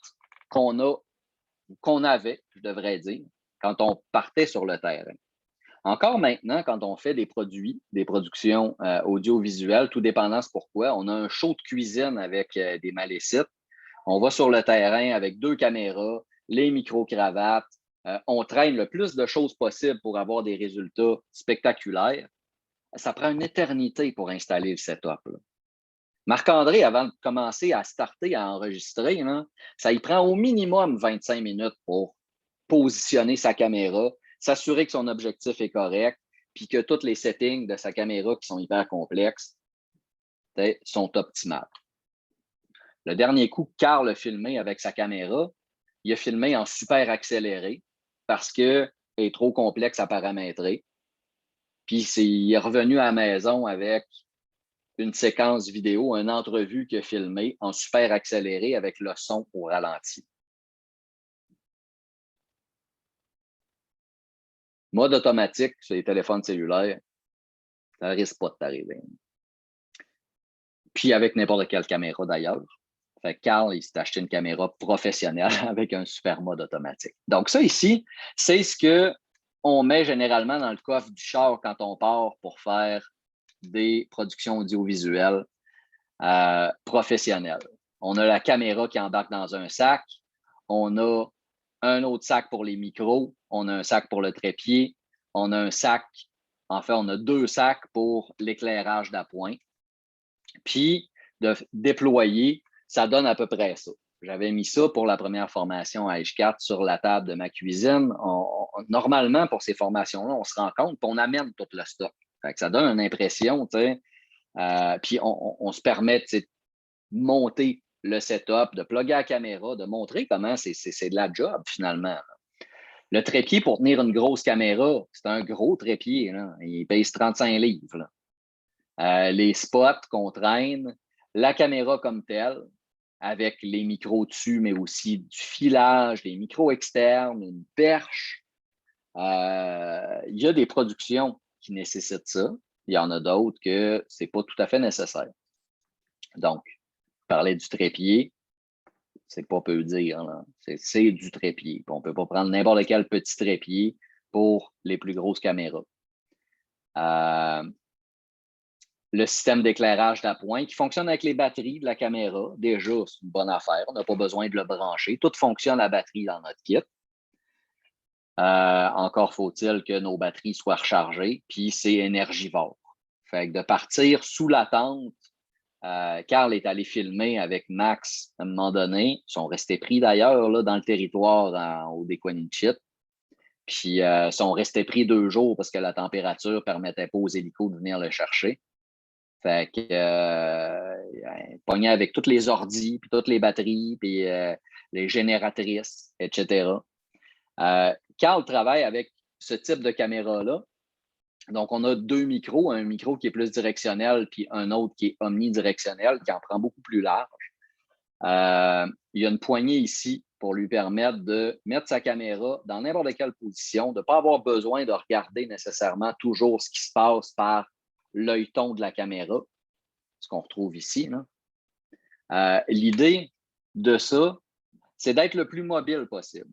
qu'on avait, je devrais dire, quand on partait sur le terrain. Encore maintenant, quand on fait des productions audiovisuelles, tout dépendant c'est pourquoi, on a un show de cuisine avec des malécites. On va sur le terrain avec 2 caméras, les micro-cravates. On traîne le plus de choses possible pour avoir des résultats spectaculaires. Ça prend une éternité pour installer le setup. Marc-André, avant de commencer à starter, à enregistrer, là, ça y prend au minimum 25 minutes pour positionner sa caméra, s'assurer que son objectif est correct, puis que tous les settings de sa caméra qui sont hyper complexes sont optimales. Le dernier coup que Carl a filmé avec sa caméra, il a filmé en super accéléré parce qu'elle est trop complexe à paramétrer. Puis il est revenu à la maison avec une séquence vidéo, une entrevue qu'il a filmée en super accéléré avec le son au ralenti. Mode automatique sur les téléphones cellulaires, ça ne risque pas de t'arriver. Puis avec n'importe quelle caméra d'ailleurs. Fait que Carl, il s'est acheté une caméra professionnelle avec un super mode automatique. Donc, ça ici, c'est ce qu'on met généralement dans le coffre du char quand on part pour faire des productions audiovisuelles professionnelles. On a la caméra qui embarque dans un sac. On a un autre sac pour les micros. On a un sac pour le trépied. On a un sac, en fait, on a 2 sacs pour l'éclairage d'appoint. Puis, de déployer, ça donne à peu près ça. J'avais mis ça pour la première formation à H4 sur la table de ma cuisine. Normalement, pour ces formations-là, on se rend compte et on amène tout le stock. Fait que ça donne une impression, tu sais. Puis on se permet de monter le setup, de plugger la caméra, de montrer comment c'est de la job finalement. Le trépied pour tenir une grosse caméra, c'est un gros trépied. Là. Il pèse 35 livres. Les spots qu'on traîne, la caméra comme telle, avec les micros dessus, mais aussi du filage, des micros externes, une perche. Il y a des productions qui nécessitent ça. Il y en a d'autres que ce n'est pas tout à fait nécessaire. Donc, parler du trépied, c'est pas peu dire. C'est du trépied. On ne peut pas prendre n'importe quel petit trépied pour les plus grosses caméras. Le système d'éclairage d'appoint qui fonctionne avec les batteries de la caméra. Déjà, c'est une bonne affaire. On n'a pas besoin de le brancher. Tout fonctionne à batterie dans notre kit. Encore faut-il que nos batteries soient rechargées, puis c'est énergivore. Fait que de partir sous la tente, Carl est allé filmer avec Max à un moment donné. Ils sont restés pris d'ailleurs là, dans le territoire au Dequanichit. Puis ils sont restés pris 2 jours parce que la température ne permettait pas aux hélicos de venir le chercher. Fait que pogné avec toutes les ordis, puis toutes les batteries, puis les génératrices, etc. Carl travaille avec ce type de caméra-là. Donc, on a 2 micros, un micro qui est plus directionnel, puis un autre qui est omnidirectionnel, qui en prend beaucoup plus large. Il y a une poignée ici pour lui permettre de mettre sa caméra dans n'importe quelle position, de ne pas avoir besoin de regarder nécessairement toujours ce qui se passe par l'œilleton de la caméra, ce qu'on retrouve ici. L'idée de ça, c'est d'être le plus mobile possible.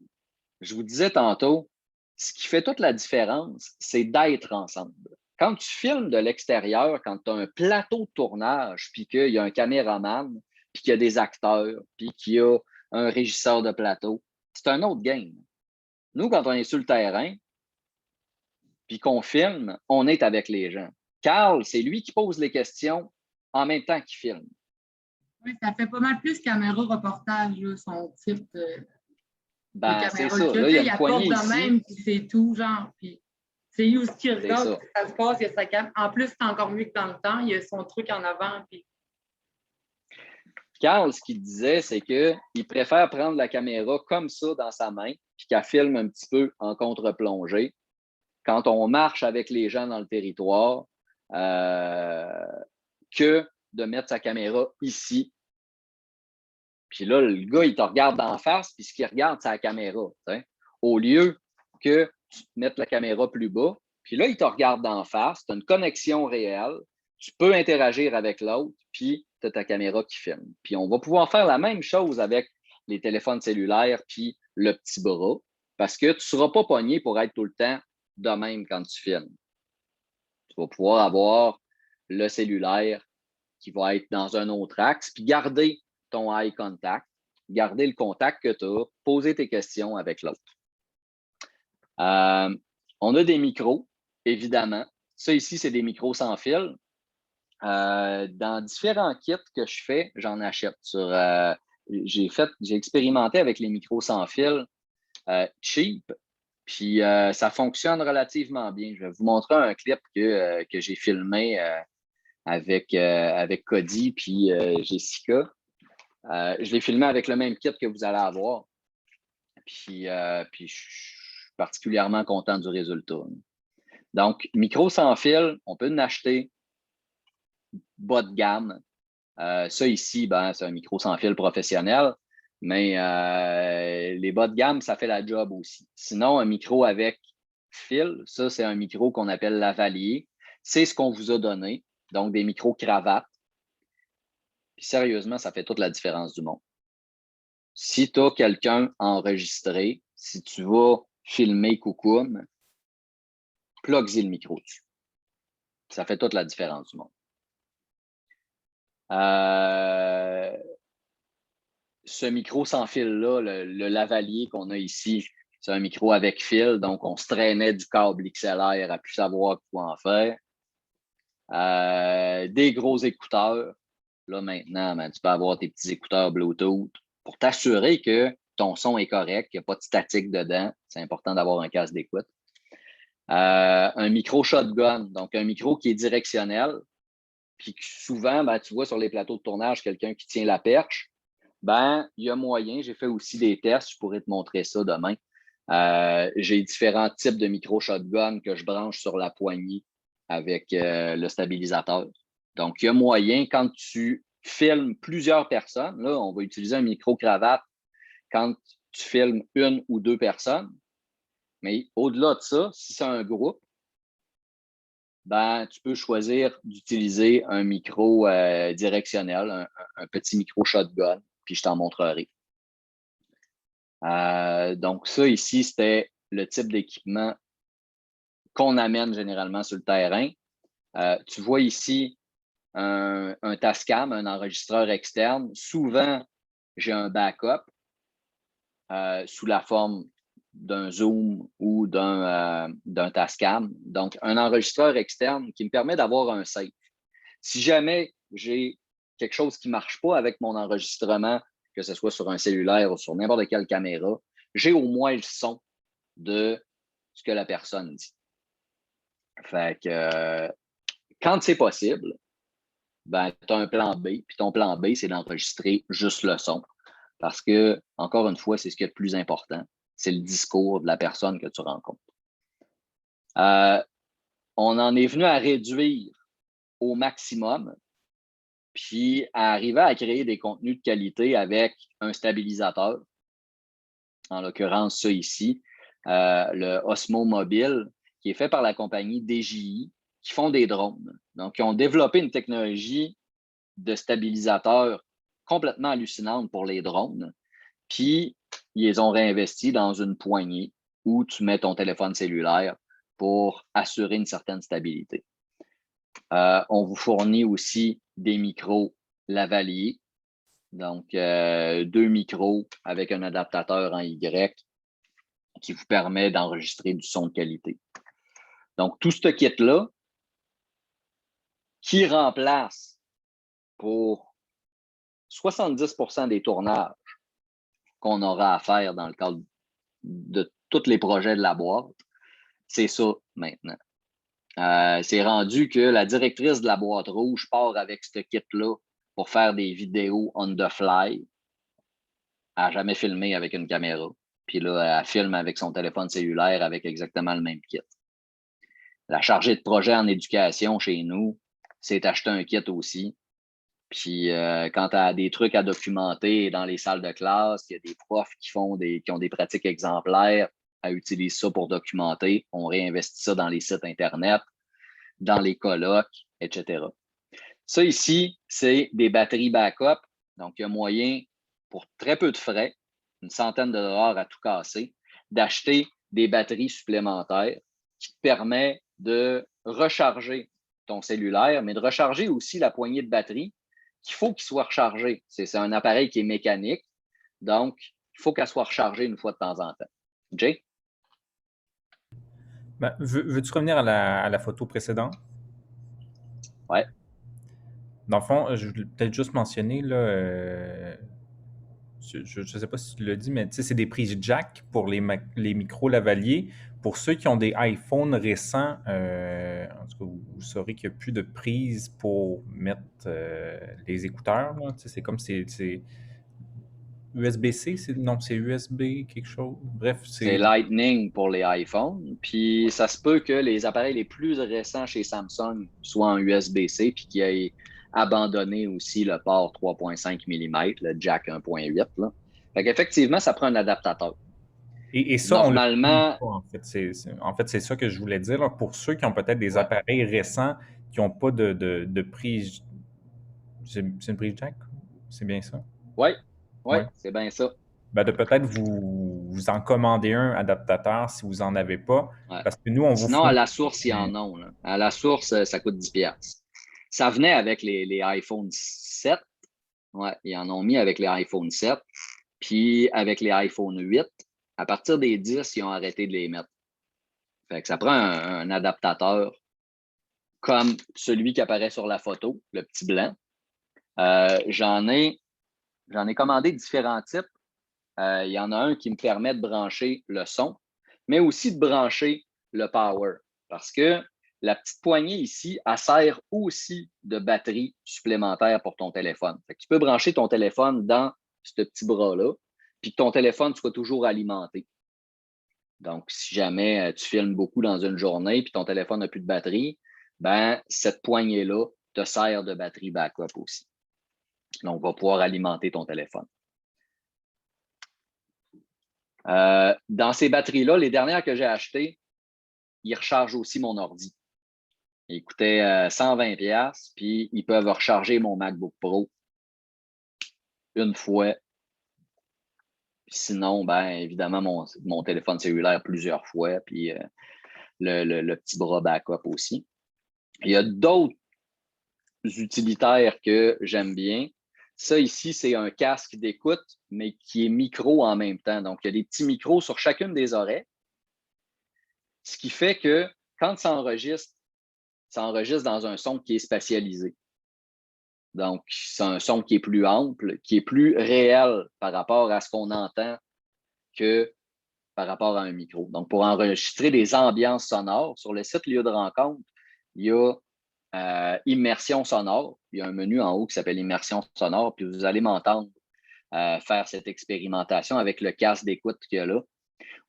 Je vous disais tantôt, ce qui fait toute la différence, c'est d'être ensemble. Quand tu filmes de l'extérieur, quand tu as un plateau de tournage, puis qu'il y a un caméraman, puis qu'il y a des acteurs, puis qu'il y a un régisseur de plateau, c'est un autre game. Nous, quand on est sur le terrain, puis qu'on filme, on est avec les gens. Carl, c'est lui qui pose les questions en même temps qu'il filme. Oui, ça fait pas mal plus caméra reportage, là, son type de caméra. C'est ça. Là, il y a une poignée ici. De même, puis c'est tout, genre. Puis c'est où ce qu'il regarde, ça se passe, il y a sa cam. En plus, c'est encore mieux que dans le temps. Il y a son truc en avant. Puis... Carl, ce qu'il disait, c'est qu'il préfère prendre la caméra comme ça dans sa main, puis qu'elle filme un petit peu en contre-plongée. Quand on marche avec les gens dans le territoire, que de mettre sa caméra ici. Puis là, le gars, il te regarde d'en face, puis ce qu'il regarde, c'est la caméra. T'sais. Au lieu que tu mettes la caméra plus bas, puis là, il te regarde d'en face, tu as une connexion réelle, tu peux interagir avec l'autre, puis tu as ta caméra qui filme. Puis on va pouvoir faire la même chose avec les téléphones cellulaires, puis le petit bras, parce que tu ne seras pas pogné pour être tout le temps de même quand tu filmes. Tu vas pouvoir avoir le cellulaire qui va être dans un autre axe, puis garder ton eye contact, garder le contact que tu as, poser tes questions avec l'autre. On a des micros, évidemment. Ça ici, c'est des micros sans fil. Dans différents kits que je fais, j'en achète. J'ai expérimenté avec les micros sans fil cheap, puis ça fonctionne relativement bien. Je vais vous montrer un clip que j'ai filmé avec Cody puis Jessica. Je l'ai filmé avec le même kit que vous allez avoir. Puis je suis particulièrement content du résultat. Donc, micro sans fil, on peut en acheter bas de gamme. Ça ici, c'est un micro sans fil professionnel, mais les bas de gamme, ça fait la job aussi. Sinon, un micro avec fil, ça, c'est un micro qu'on appelle lavalier. C'est ce qu'on vous a donné, donc des micros cravates. Puis sérieusement, ça fait toute la différence du monde. Si tu as quelqu'un enregistré, si tu vas filmer Coucoum, plug-y le micro dessus. Ça fait toute la différence du monde. Ce micro sans fil-là, le lavalier qu'on a ici, c'est un micro avec fil, donc on se traînait du câble XLR à plus savoir quoi en faire. Des gros écouteurs. Là, maintenant, ben, tu peux avoir tes petits écouteurs Bluetooth pour t'assurer que ton son est correct, qu'il n'y a pas de statique dedans. C'est important d'avoir un casque d'écoute. Un micro shotgun, donc un micro qui est directionnel, puis que souvent, ben, tu vois sur les plateaux de tournage quelqu'un qui tient la perche. Ben, il y a moyen, j'ai fait aussi des tests, je pourrais te montrer ça demain. J'ai différents types de micro shotgun que je branche sur la poignée avec le stabilisateur. Donc, il y a moyen, quand tu filmes plusieurs personnes, là, on va utiliser un micro-cravate quand tu filmes une ou deux personnes, mais au-delà de ça, si c'est un groupe, ben, tu peux choisir d'utiliser un micro directionnel, un petit micro shotgun, puis je t'en montrerai. Donc, ça ici, c'était le type d'équipement qu'on amène généralement sur le terrain. Tu vois ici un Tascam, un enregistreur externe. Souvent, j'ai un backup sous la forme d'un Zoom ou d'un Tascam. Donc, un enregistreur externe qui me permet d'avoir un safe. Si jamais j'ai quelque chose qui ne marche pas avec mon enregistrement, que ce soit sur un cellulaire ou sur n'importe quelle caméra, j'ai au moins le son de ce que la personne dit. Fait que quand c'est possible, ben, tu as un plan B, puis ton plan B, c'est d'enregistrer juste le son. Parce que, encore une fois, c'est ce qui est le plus important. C'est le discours de la personne que tu rencontres. On en est venu à réduire au maximum, puis à arriver à créer des contenus de qualité avec un stabilisateur. En l'occurrence, ça ici, le Osmo Mobile, qui est fait par la compagnie DJI, qui font des drones. Donc, ils ont développé une technologie de stabilisateur complètement hallucinante pour les drones. Puis, ils les ont réinvestis dans une poignée où tu mets ton téléphone cellulaire pour assurer une certaine stabilité. On vous fournit aussi des micros lavaliers. Donc, 2 micros avec un adaptateur en Y qui vous permet d'enregistrer du son de qualité. Donc, tout ce kit-là qui remplace pour 70% des tournages qu'on aura à faire dans le cadre de tous les projets de la boîte, c'est ça maintenant. C'est rendu que la directrice de la boîte rouge part avec ce kit-là pour faire des vidéos on the fly. Elle n'a jamais filmé avec une caméra. Puis là, elle filme avec son téléphone cellulaire avec exactement le même kit. La chargée de projet en éducation chez nous, c'est acheter un kit aussi. Puis quand tu as des trucs à documenter dans les salles de classe, il y a des profs qui ont des pratiques exemplaires, à utiliser ça pour documenter. On réinvestit ça dans les sites Internet, dans les colloques, etc. Ça ici, c'est des batteries backup. Donc, il y a moyen, pour très peu de frais, une centaine de dollars à tout casser, d'acheter des batteries supplémentaires qui te permet de recharger ton cellulaire, mais de recharger aussi la poignée de batterie qu'il faut qu'il soit rechargé. C'est un appareil qui est mécanique, donc il faut qu'elle soit rechargée une fois de temps en temps. Jay? Ben, veux-tu revenir à la photo précédente? Ouais. Dans le fond, je voulais peut-être juste mentionner, là, je ne sais pas si tu l'as dit, mais c'est des prises jack pour les micros lavaliers. Pour ceux qui ont des iPhones récents, en tout cas, vous saurez qu'il n'y a plus de prise pour mettre les écouteurs. C'est comme c'est USB-C, non, c'est USB quelque chose. Bref, c'est Lightning pour les iPhones. Puis ça se peut que les appareils les plus récents chez Samsung soient en USB-C, puis qu'ils aient abandonné aussi le port 3.5 mm, le jack 1.8. Fait qu'effectivement, ça prend un adaptateur. Et ça, normalement, on en fait, c'est ça que je voulais dire. Là, pour ceux qui ont peut-être des appareils récents qui n'ont pas de prise C'est une prise jack? C'est bien ça? Oui, Ouais. c'est bien ça. Ben, de peut-être vous en commander un adaptateur si vous n'en avez pas. Ouais. Parce que nous, on vous Sinon, à fournit. la source, il y en a. Là. À la source, ça coûte 10$. Ça venait avec les iPhone 7. Ouais, ils en ont mis avec les iPhone 7. Puis avec les iPhone 8, à partir des 10, ils ont arrêté de les mettre. Fait que ça prend un adaptateur comme celui qui apparaît sur la photo, le petit blanc. J'en ai commandé différents types. Il y en a un qui me permet de brancher le son, mais aussi de brancher le power. Parce que la petite poignée ici, elle sert aussi de batterie supplémentaire pour ton téléphone. Fait que tu peux brancher ton téléphone dans ce petit bras-là, puis que ton téléphone soit toujours alimenté. Donc, si jamais tu filmes beaucoup dans une journée puis ton téléphone n'a plus de batterie, ben cette poignée-là te sert de batterie backup aussi. Donc, va pouvoir alimenter ton téléphone. Dans ces batteries-là, les dernières que j'ai achetées, ils rechargent aussi mon ordi. Ils coûtaient 120$, puis ils peuvent recharger mon MacBook Pro une fois. Sinon, ben évidemment, mon téléphone cellulaire plusieurs fois, puis le petit bras backup aussi. Il y a d'autres utilitaires que j'aime bien. Ça ici, c'est un casque d'écoute, mais qui est micro en même temps. Donc, il y a des petits micros sur chacune des oreilles. Ce qui fait que quand ça enregistre dans un son qui est spatialisé. Donc, c'est un son qui est plus ample, qui est plus réel par rapport à ce qu'on entend que par rapport à un micro. Donc, pour enregistrer des ambiances sonores, sur le site Lieu de rencontre, il y a immersion sonore. Il y a un menu en haut qui s'appelle immersion sonore, puis vous allez m'entendre faire cette expérimentation avec le casque d'écoute qu'il y a là.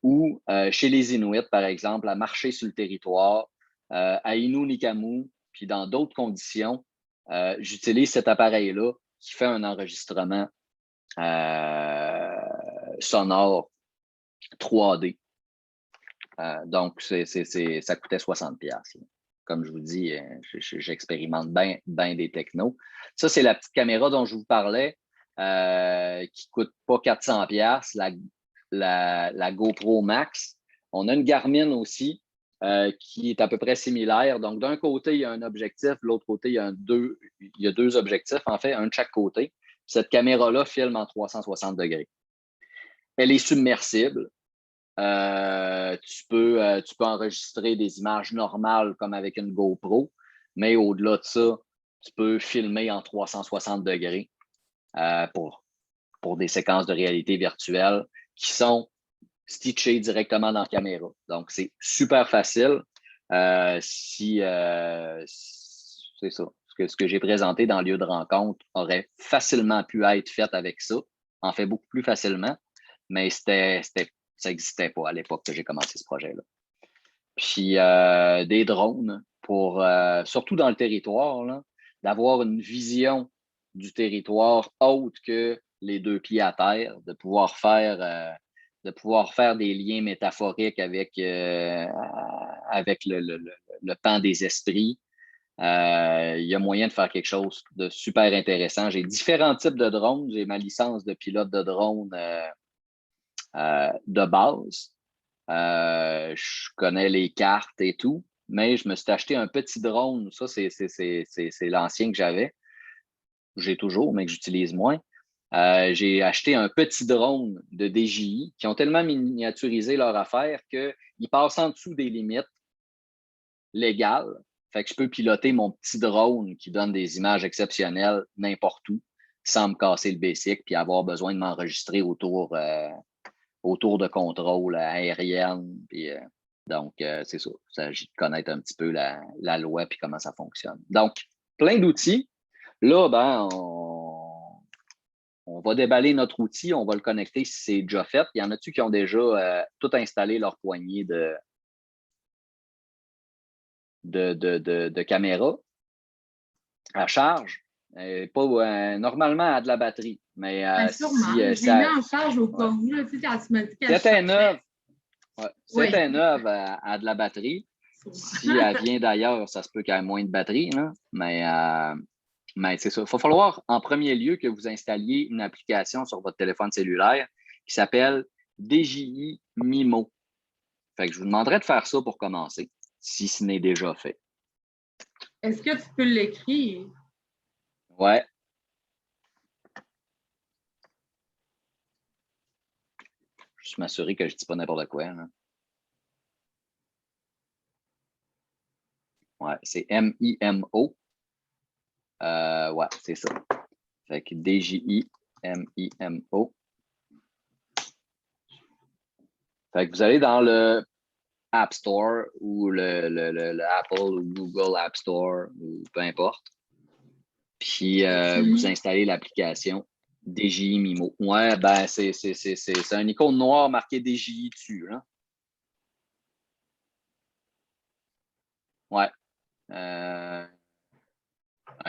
Ou chez les Inuits, par exemple, à marcher sur le territoire, à Innu-Nikamu, puis dans d'autres conditions, j'utilise cet appareil-là qui fait un enregistrement sonore 3D. Donc, ça coûtait 60$. Comme je vous dis, j'expérimente bien des technos. Ça, c'est la petite caméra dont je vous parlais, qui ne coûte pas 400$, la GoPro Max. On a une Garmin aussi, qui est à peu près similaire. Donc, d'un côté, il y a un objectif, de l'autre côté, il y a deux objectifs, en fait, un de chaque côté. Cette caméra-là filme en 360 degrés. Elle est submersible. Tu peux enregistrer des images normales comme avec une GoPro, mais au-delà de ça, tu peux filmer en 360 degrés pour des séquences de réalité virtuelle qui sont stitchées directement dans la caméra. Donc, c'est super facile. C'est ça. Ce que j'ai présenté dans le lieu de rencontre aurait facilement pu être fait avec ça, en fait beaucoup plus facilement, mais ça n'existait pas à l'époque que j'ai commencé ce projet-là. Puis des drones pour, surtout dans le territoire, là, d'avoir une vision du territoire autre que les 2 pieds à terre, de pouvoir faire des liens métaphoriques avec le pan des esprits. Il y a moyen de faire quelque chose de super intéressant. J'ai différents types de drones. J'ai ma licence de pilote de drone de base. Je connais les cartes et tout, mais je me suis acheté un petit drone. Ça, c'est l'ancien que j'avais. J'ai toujours, mais que j'utilise moins. J'ai acheté un petit drone de DJI qui ont tellement miniaturisé leur affaire qu'ils passent en dessous des limites légales. Fait que je peux piloter mon petit drone qui donne des images exceptionnelles n'importe où sans me casser le basic puis avoir besoin de m'enregistrer autour de contrôle aérienne. Puis, donc, c'est ça. Il s'agit de connaître un petit peu la loi puis comment ça fonctionne. Donc, plein d'outils. Là, ben, on va déballer notre outil, on va le connecter si c'est déjà fait. Il y en a-tu qui ont déjà tout installé leur poignée de caméra à charge? Normalement, à de la batterie. Mais sûrement. Je l'ai mis en charge au cas où. Là, tu sais, quand tu m'as dit qu'elle c'était neuve. C'était neuve à de la batterie. Si elle vient d'ailleurs, ça se peut qu'il y ait moins de batterie. Là. Mais Mais c'est ça. Il va falloir, en premier lieu, que vous installiez une application sur votre téléphone cellulaire qui s'appelle DJI Mimo. Fait que je vous demanderais de faire ça pour commencer, si ce n'est déjà fait. Est-ce que tu peux l'écrire? Ouais. Juste m'assurer que je ne dis pas n'importe quoi. Hein. Ouais, c'est M-I-M-O. Ouais, c'est ça. Fait que DJI M-I-M-O. Fait que vous allez dans le App Store ou le Apple ou Google App Store ou peu importe. Puis vous installez l'application DJI Mimo. Ouais, ben c'est un icône noir marqué DJI dessus. Hein? Ouais. Un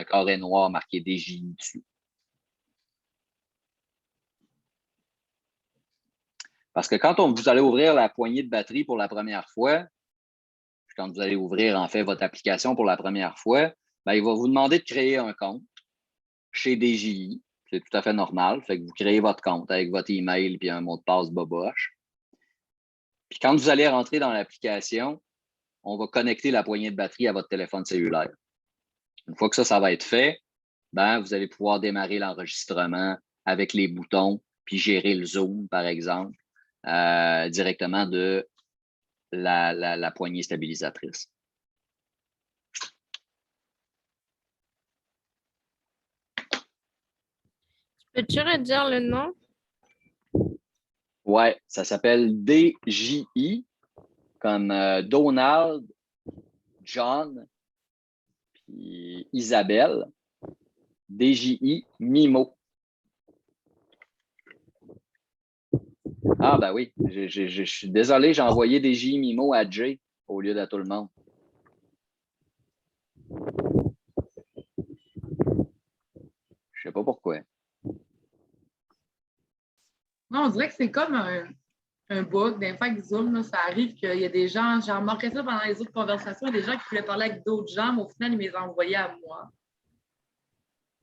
carré noir marqué DJI dessus. Parce que quand vous allez ouvrir la poignée de batterie pour la première fois, quand vous allez ouvrir en fait votre application pour la première fois, ben, il va vous demander de créer un compte chez DJI. C'est tout à fait normal. Fait que vous créez votre compte avec votre email et un mot de passe boboche. Puis quand vous allez rentrer dans l'application, on va connecter la poignée de batterie à votre téléphone cellulaire. Une fois que ça va être fait, ben, vous allez pouvoir démarrer l'enregistrement avec les boutons, puis gérer le zoom, par exemple, directement de la poignée stabilisatrice. Peux-tu redire le nom? Ouais, ça s'appelle DJI, comme Donald, John, puis Isabelle. DJI Mimo. Ah, ben oui, je suis désolé, j'ai envoyé DJI Mimo à Jay au lieu de tout le monde. Je sais pas pourquoi. Non, on dirait que c'est comme un bug. Des fois, avec Zoom, là, ça arrive qu'il y a des gens, j'ai remarqué ça pendant les autres conversations, il y a des gens qui voulaient parler avec d'autres gens, mais au final, ils me les envoyaient à moi.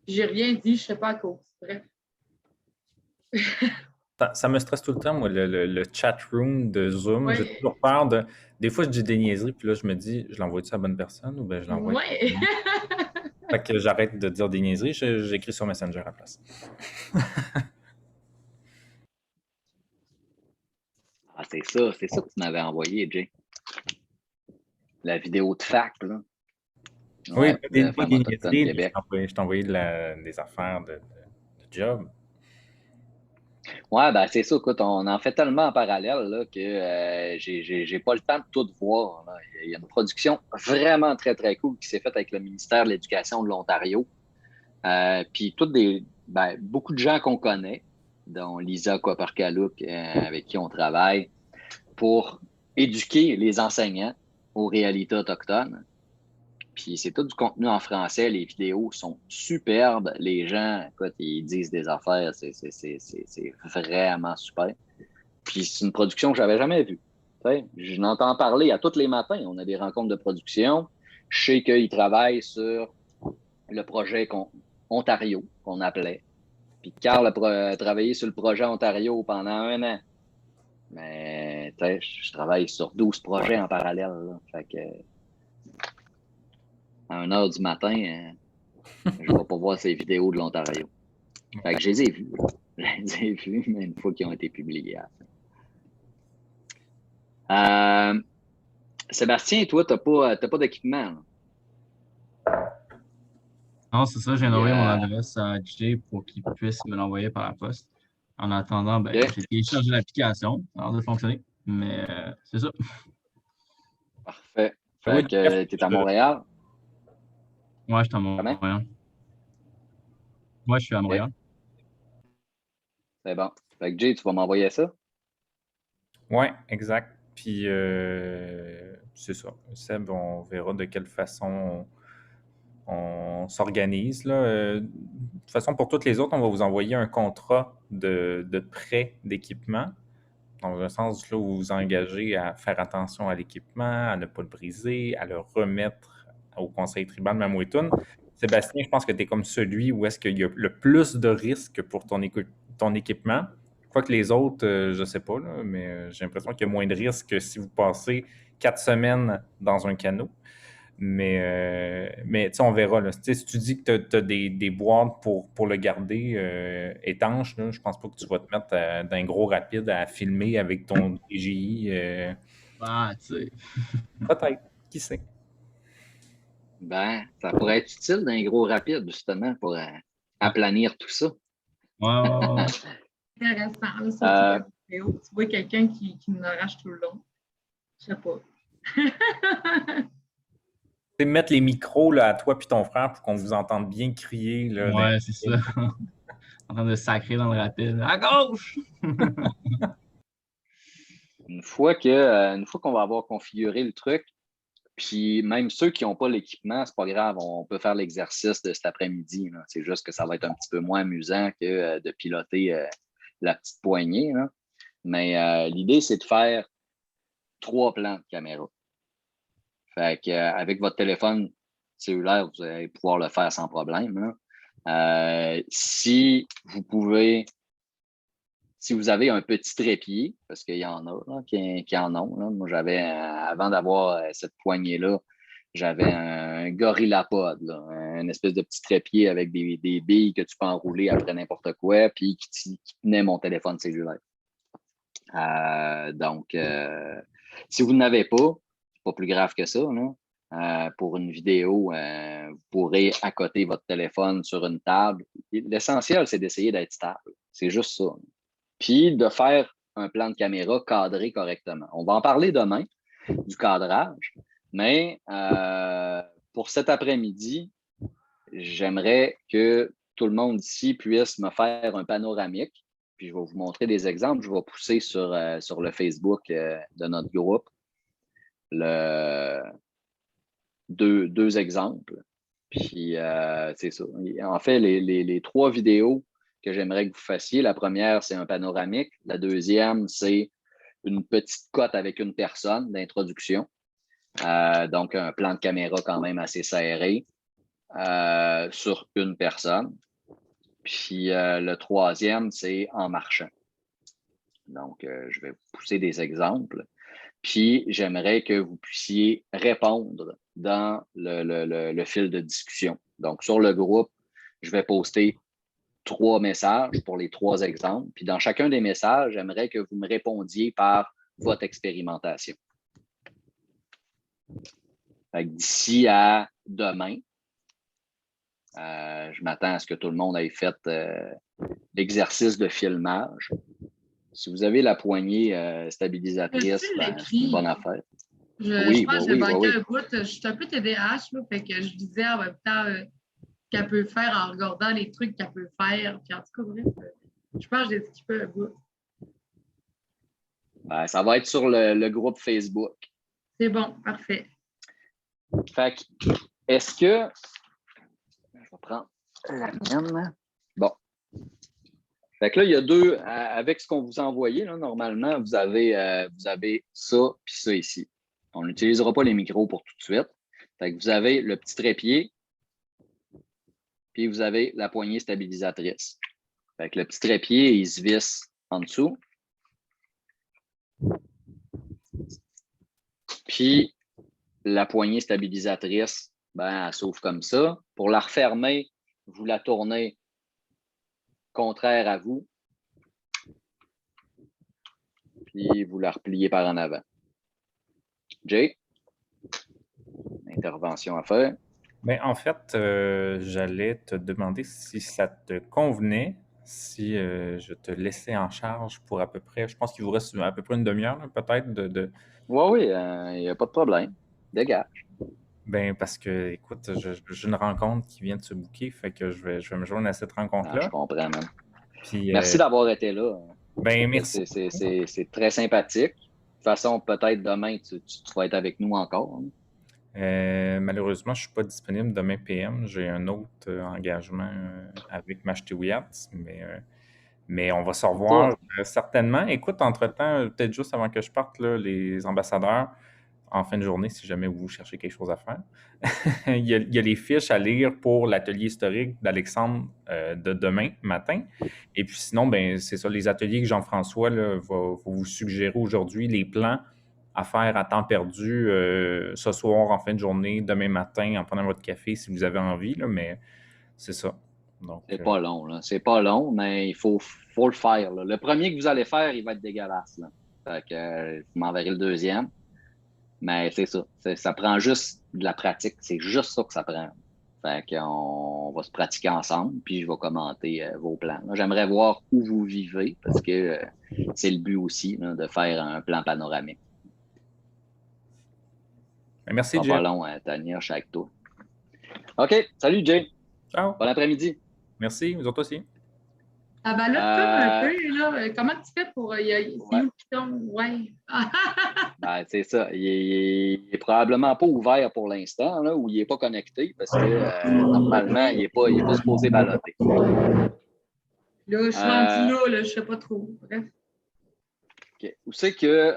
J'ai rien dit, je ne sais pas à cause. Bref. Ça me stresse tout le temps, moi, le chat room de Zoom. Ouais. J'ai toujours peur de. Des fois, je dis des niaiseries, puis là, je me dis, je l'envoie-tu à la bonne personne ou bien je l'envoie. Ouais. Fait que j'arrête de dire des niaiseries, j'écris sur Messenger à la place. Ah, c'est ça que tu m'avais envoyé, Jay. La vidéo de fac, là. Oui, Ouais, des Femmes niaiseries, autochtones je Québec. t'ai envoyé des affaires de job. Ouais, ben c'est ça. Écoute, on en fait tellement en parallèle là, que j'ai pas le temps de tout voir. Là. Il y a une production vraiment très, très cool qui s'est faite avec le ministère de l'Éducation de l'Ontario. Puis beaucoup de gens qu'on connaît, dont Lisa Koperkaluk, avec qui on travaille, pour éduquer les enseignants aux réalités autochtones. Puis c'est tout du contenu en français. Les vidéos sont superbes. Les gens, écoute, ils disent des affaires. C'est vraiment super. Puis c'est une production que je n'avais jamais vue. Je n'entends parler à tous les matins. On a des rencontres de production. Je sais qu'ils travaillent sur le projet Ontario, qu'on appelait. Puis Carl a travaillé sur le projet Ontario pendant 1 an. Mais je travaille sur 12 projets en parallèle. Là. Fait que à 1h du matin, je ne vais pas voir ces vidéos de l'Ontario. Fait que je les ai vues. Je les ai vues, mais une fois qu'ils ont été publiés. Sébastien, toi, tu n'as pas d'équipement. Non, c'est ça, j'ai envoyé mon adresse à Jay pour qu'il puisse me l'envoyer par la poste. En attendant, ben, j'ai téléchargé l'application, ça a l'air de fonctionner, mais c'est ça. Parfait. Fait que tu es à Montréal? Ouais, je suis à Montréal. Moi, je suis à Montréal. C'est bon. Fait que Jay, tu vas m'envoyer ça? Oui, exact. Puis, c'est ça. Seb, on verra de quelle façon on s'organise. De toute façon, pour toutes les autres, on va vous envoyer un contrat de prêt d'équipement, dans le sens là, où vous vous engagez à faire attention à l'équipement, à ne pas le briser, à le remettre au conseil tribal de Mamouetoun. Sébastien, je pense que tu es comme celui où est-ce qu'il y a le plus de risques pour ton équipement. Quoique les autres, je ne sais pas, là, mais j'ai l'impression qu'il y a moins de risques que si vous passez 4 semaines dans un canot. Mais tu sais, on verra. Là. Tu sais, si tu dis que tu as des boîtes pour le garder étanche, là, je pense pas que tu vas te mettre dans un gros rapide à filmer avec ton DJI. Ah, tu sais. Peut-être, qui sait. Ben, ça pourrait être utile d'un gros rapide, justement, pour aplanir tout ça. Ouais. Intéressant. Là, ça, tu vois quelqu'un qui nous arrache tout le long. Je sais pas. C'est mettre les micros là, à toi et ton frère pour qu'on vous entende bien crier. Là, Ouais, c'est ça. En train de sacrer dans le rapide. À gauche! Une fois qu'on va avoir configuré le truc, puis même ceux qui n'ont pas l'équipement, c'est pas grave, on peut faire l'exercice de cet après-midi. Là. C'est juste que ça va être un petit peu moins amusant que de piloter la petite poignée. Là. Mais l'idée, c'est de faire 3 plans de caméra. Fait qu'avec votre téléphone cellulaire, vous allez pouvoir le faire sans problème. Là. Si vous avez un petit trépied, parce qu'il y en a là, qui en ont. Là. Moi, j'avais, avant d'avoir cette poignée-là, j'avais un GorillaPod, là, une espèce de petit trépied avec des billes que tu peux enrouler après n'importe quoi, puis qui tenait mon téléphone cellulaire. Donc, si vous n'avez pas, c'est pas plus grave que ça. Là. Pour une vidéo, vous pourrez accoter votre téléphone sur une table. L'essentiel, c'est d'essayer d'être stable. C'est juste ça. Puis de faire un plan de caméra cadré correctement. On va en parler demain, du cadrage, mais pour cet après-midi, j'aimerais que tout le monde ici puisse me faire un panoramique, puis je vais vous montrer des exemples. Je vais pousser sur le Facebook de notre groupe deux exemples. Puis c'est ça. En fait, les 3 vidéos que j'aimerais que vous fassiez. La première, c'est un panoramique. La deuxième, c'est une petite cote avec une personne d'introduction. Donc, un plan de caméra quand même assez serré sur une personne. Puis le troisième, c'est en marchant. Donc, je vais vous pousser des exemples. Puis, j'aimerais que vous puissiez répondre dans le fil de discussion. Donc, sur le groupe, je vais poster 3 messages pour les 3 exemples. Puis dans chacun des messages, j'aimerais que vous me répondiez par votre expérimentation. D'ici à demain, je m'attends à ce que tout le monde ait fait l'exercice de filmage. Si vous avez la poignée stabilisatrice, c'est une bonne affaire. Je pense que j'ai manqué un bout. Je suis un peu TDAH, là, fait que je disais en même temps qu'elle peut faire en regardant les trucs qu'elle peut faire. Puis en tout cas, bref, je pense que j'ai skippé un bout. Ben, ça va être sur le groupe Facebook. C'est bon, parfait. Fait que, est-ce que... Je vais prendre la mienne. Bon. Fait que là, il y a 2... Avec ce qu'on vous a envoyé, là, normalement, vous avez ça puis ça ici. On n'utilisera pas les micros pour tout de suite. Fait que vous avez le petit trépied, puis vous avez la poignée stabilisatrice. Fait que le petit trépied, il se visse en dessous. Puis la poignée stabilisatrice, ben, elle s'ouvre comme ça. Pour la refermer, vous la tournez contraire à vous. Puis vous la repliez par en avant. Jay, intervention à faire. Bien, en fait, j'allais te demander si ça te convenait, si je te laissais en charge pour à peu près, je pense qu'il vous reste à peu près une demi-heure, peut-être, Oui, il n'y a pas de problème. Dégage. Ben parce que, écoute, j'ai une rencontre qui vient de se booker, fait que je vais me joindre à cette rencontre-là. Je comprends, man. Puis, merci d'avoir été là. Ben, merci. C'est très sympathique. De toute façon, peut-être demain, tu vas être avec nous encore. Malheureusement, je ne suis pas disponible demain PM. J'ai un autre engagement avec Mashtewiyats, mais on va se revoir certainement. Écoute, entre-temps, peut-être juste avant que je parte, là, les ambassadeurs, en fin de journée si jamais vous cherchez quelque chose à faire. Il y a les fiches à lire pour l'atelier historique d'Alexandre de demain matin. Et puis sinon, ben, c'est ça, les ateliers que Jean-François là, va vous suggérer aujourd'hui, les plans à faire à temps perdu ce soir, en fin de journée, demain matin, en prenant votre café si vous avez envie, là, mais c'est ça. Donc, C'est pas long, là. C'est pas long, mais il faut le faire, là. Le premier que vous allez faire, il va être dégueulasse, là. Fait que vous m'enverrez le deuxième. Mais c'est ça. Ça prend juste de la pratique. C'est juste ça que ça prend. Fait qu'on va se pratiquer ensemble, puis je vais commenter vos plans. Là, j'aimerais voir où vous vivez, parce que c'est le but aussi, là, de faire un plan panoramique. merci, Jay. Pas long, Tania, je suis avec toi. OK. Salut, Jay. Ciao. Bon après-midi. Merci, vous autres aussi. Ah ben là, comme un peu, là, comment tu fais pour... c'est où Python? Ouais. Ben, c'est ça. Il est probablement pas ouvert pour l'instant, là, ou il n'est pas connecté, parce que normalement, il n'est pas supposé balloter. Là, je suis rendu là, je ne sais pas trop. Bref. OK. Où c'est que...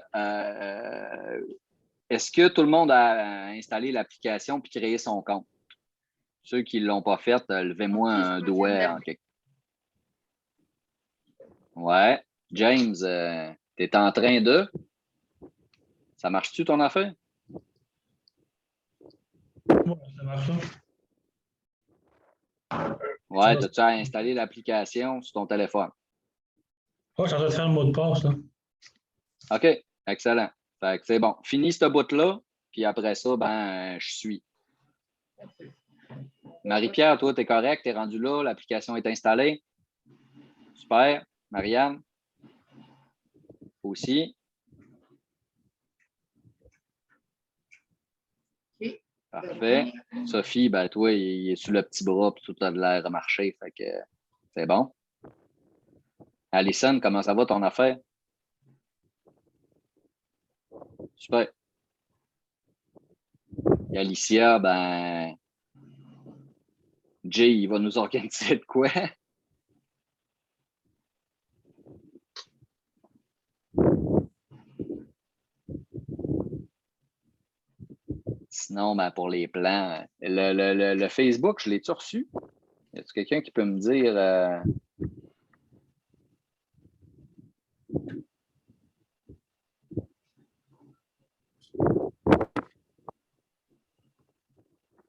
est-ce que tout le monde a installé l'application puis créé son compte? Ceux qui ne l'ont pas fait, levez-moi un doigt en quelque. Ouais. James, tu es en train de. Ça marche-tu ton affaire? Ouais, ça marche. Ouais, as-tu installé l'application sur ton téléphone? Oh, je suis en train de faire le mot de passe, là. OK, excellent. Fait que c'est bon. Finis ce bout-là, puis après ça, ben, je suis. Marie-Pierre, toi, tu es correct, tu es rendu là, l'application est installée. Super. Marianne? Aussi. OK. Parfait. Sophie, ben toi, il est sur le petit bras, puis tout a de l'air à marcher, fait que c'est bon. Alison, comment ça va ton affaire? Super. Et Alicia, ben, Jay, il va nous organiser de quoi? Sinon, ben, pour les plans, le Facebook, je l'ai-tu reçu? Y a-t-il quelqu'un qui peut me dire...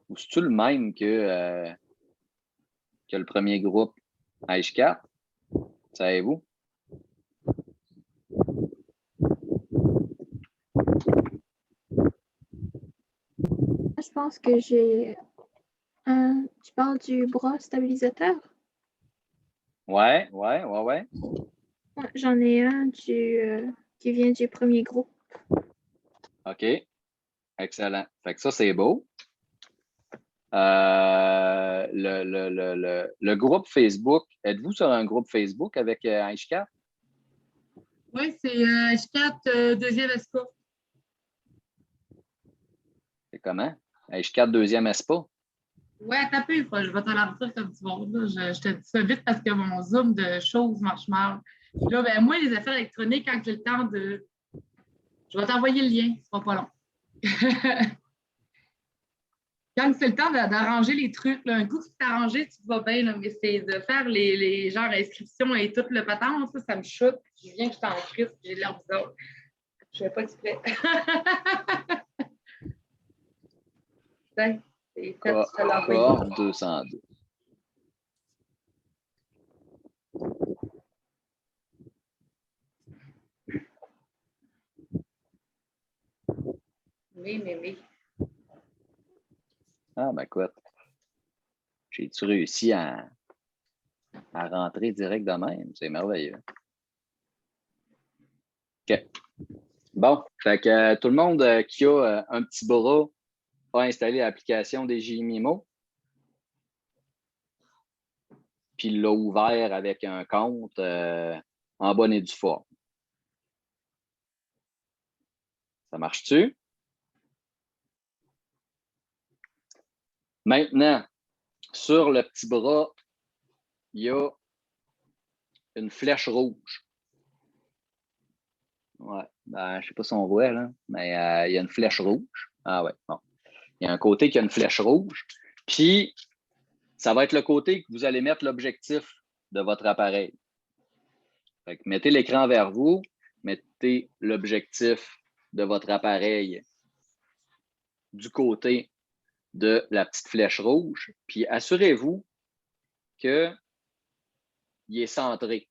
Ou c'est-tu le même que le premier groupe H4? Savez-vous? Je pense que j'ai un. Tu parles du bras stabilisateur? Ouais. Ouais, j'en ai un qui vient du premier groupe. OK. Excellent. Fait que ça, c'est beau. Le groupe Facebook, êtes-vous sur un groupe Facebook avec H4? Oui, c'est H4 deuxième espoir. C'est comment? H4 deuxième ESPA? Ouais, t'as peu, je vais te l'enregistrer comme tu vas. Je te dis ça vite parce que mon Zoom de choses marche mal. Puis là, ben, moi, les affaires électroniques, quand j'ai le temps de. Je vais t'envoyer le lien, ce sera pas long. Quand c'est le temps d'arranger les trucs, là, un coup que c'est arrangé, tu vas bien, là, mais c'est de faire les genres inscriptions et tout le patin, ça me choque. Je viens que je t'en crise, j'ai l'air bizarre. Je ne fais pas exprès. C'est fait, je te l'envoie. 202. Oui. Ah, ben écoute. J'ai-tu réussi à rentrer direct de même? C'est merveilleux. OK. Bon, fait que tout le monde qui a un petit bras a installé l'application des JMIMO. Puis il l'a ouvert avec un compte en bonne et due forme. Ça marche-tu? Maintenant, sur le petit bras, il y a une flèche rouge. Ouais. je ne sais pas si on voit, là, mais il y a une flèche rouge. Ah ouais, bon. Il y a un côté qui a une flèche rouge. Puis, ça va être le côté que vous allez mettre l'objectif de votre appareil. Fait que mettez l'écran vers vous, mettez l'objectif de votre appareil du côté de la petite flèche rouge, puis assurez-vous qu'il est centré.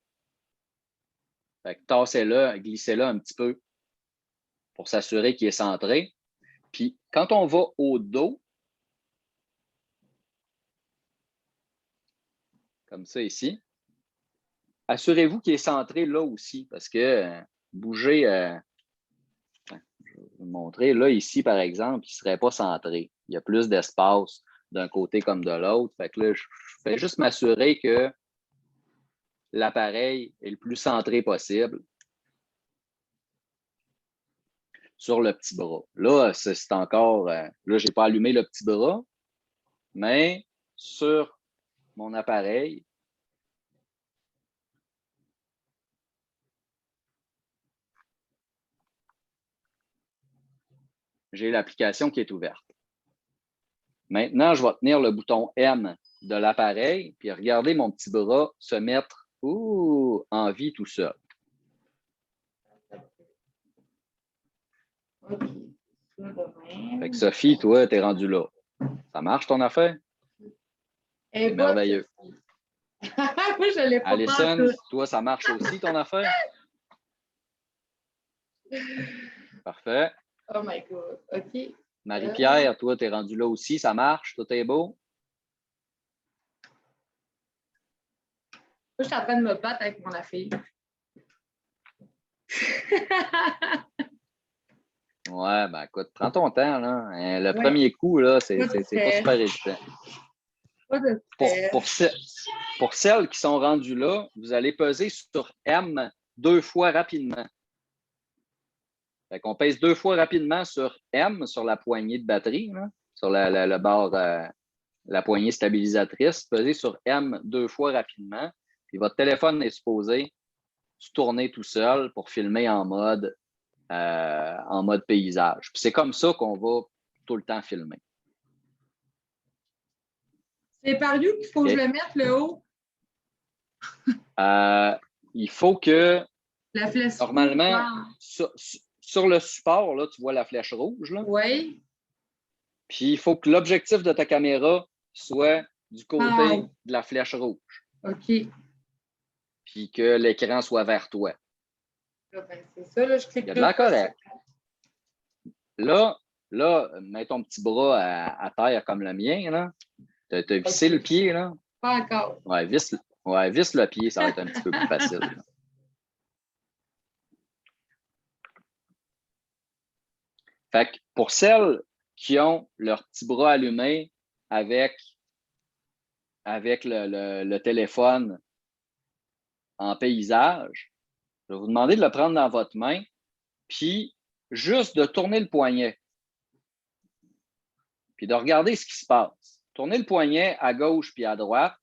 Fait que tassez-le, glissez-le un petit peu pour s'assurer qu'il est centré. Puis quand on va au dos, comme ça ici, assurez-vous qu'il est centré là aussi, parce que bouger, je vais vous montrer, là ici par exemple, il ne serait pas centré. Il y a plus d'espace d'un côté comme de l'autre. Fait que là, je vais juste m'assurer que l'appareil est le plus centré possible sur le petit bras. Là, c'est encore, là, je n'ai pas allumé le petit bras, mais sur mon appareil, j'ai l'application qui est ouverte. Maintenant, je vais tenir le bouton M de l'appareil, puis regardez mon petit bras se mettre en vie tout seul. Fait que Sophie, toi, tu es rendue là. Ça marche ton affaire? C'est merveilleux. Moi, je l'ai pas. Alison, toi, ça marche aussi ton affaire? Parfait. Oh my God. OK. Marie-Pierre, toi, tu es rendue là aussi. Ça marche? Tout est beau? Moi, je suis en train de me battre avec mon affaire. Ouais, ben écoute, prends ton temps, là. Le premier coup, là, c'est pas super évident. Pour celles qui sont rendues là, vous allez peser sur M 2 fois rapidement. Fait qu'on pèse 2 fois rapidement sur M, sur la poignée de batterie, là, sur le bord, la poignée stabilisatrice. Pesez sur M 2 fois rapidement. Puis votre téléphone est supposé se tourner tout seul pour filmer en mode paysage. Puis c'est comme ça qu'on va tout le temps filmer. C'est par où qu'il faut que je le mette, le haut? Il faut que, la flèche normalement, sur le support, là, tu vois la flèche rouge. Oui. Puis il faut que l'objectif de ta caméra soit du côté de la flèche rouge. OK. Puis que l'écran soit vers toi. Là, ben, c'est ça, là, je clique. Il y a de la correcte. Là, mets ton petit bras à terre comme le mien. Là. Tu as vissé le pied, là? Pas encore. Ouais, visse le pied, ça va être un petit peu plus facile. Là. Fait que pour celles qui ont leur petit bras allumé avec le téléphone en paysage, je vais vous demander de le prendre dans votre main, puis juste de tourner le poignet, puis de regarder ce qui se passe. Tournez le poignet à gauche puis à droite,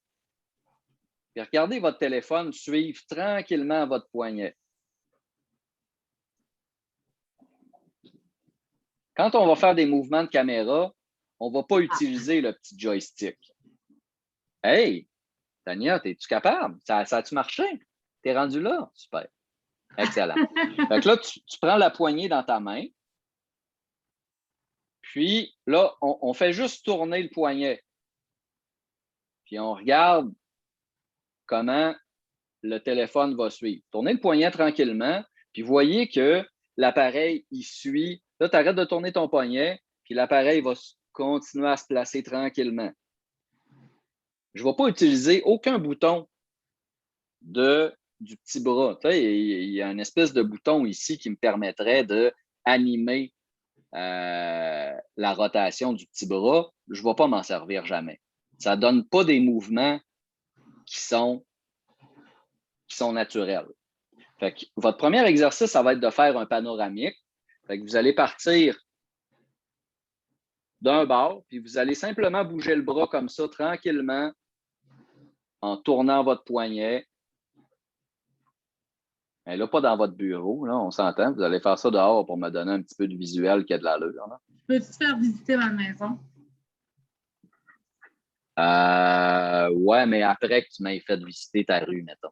puis regardez votre téléphone suivre tranquillement votre poignet. Quand on va faire des mouvements de caméra, on ne va pas utiliser le petit joystick. Hey, Tania, es-tu capable? Ça a-tu marché? T'es rendu là? Super. Excellent. Fait que là, tu prends la poignée dans ta main. Puis là, on fait juste tourner le poignet. Puis on regarde comment le téléphone va suivre. Tournez le poignet tranquillement. Puis voyez que l'appareil, il suit. Là, tu arrêtes de tourner ton poignet. Puis l'appareil va continuer à se placer tranquillement. Je ne vais pas utiliser aucun bouton du petit bras. Tu sais, il y a une espèce de bouton ici qui me permettrait d'animer la rotation du petit bras. Je ne vais pas m'en servir jamais. Ça ne donne pas des mouvements qui sont naturels. Fait que votre premier exercice, ça va être de faire un panoramique. Fait que vous allez partir d'un bord, puis vous allez simplement bouger le bras comme ça, tranquillement, en tournant votre poignet. Mais là, pas dans votre bureau, là, on s'entend. Vous allez faire ça dehors pour me donner un petit peu de visuel qui a de l'allure. Là. Peux-tu te faire visiter ma maison? Ouais, mais après que tu m'aies fait visiter ta rue, mettons.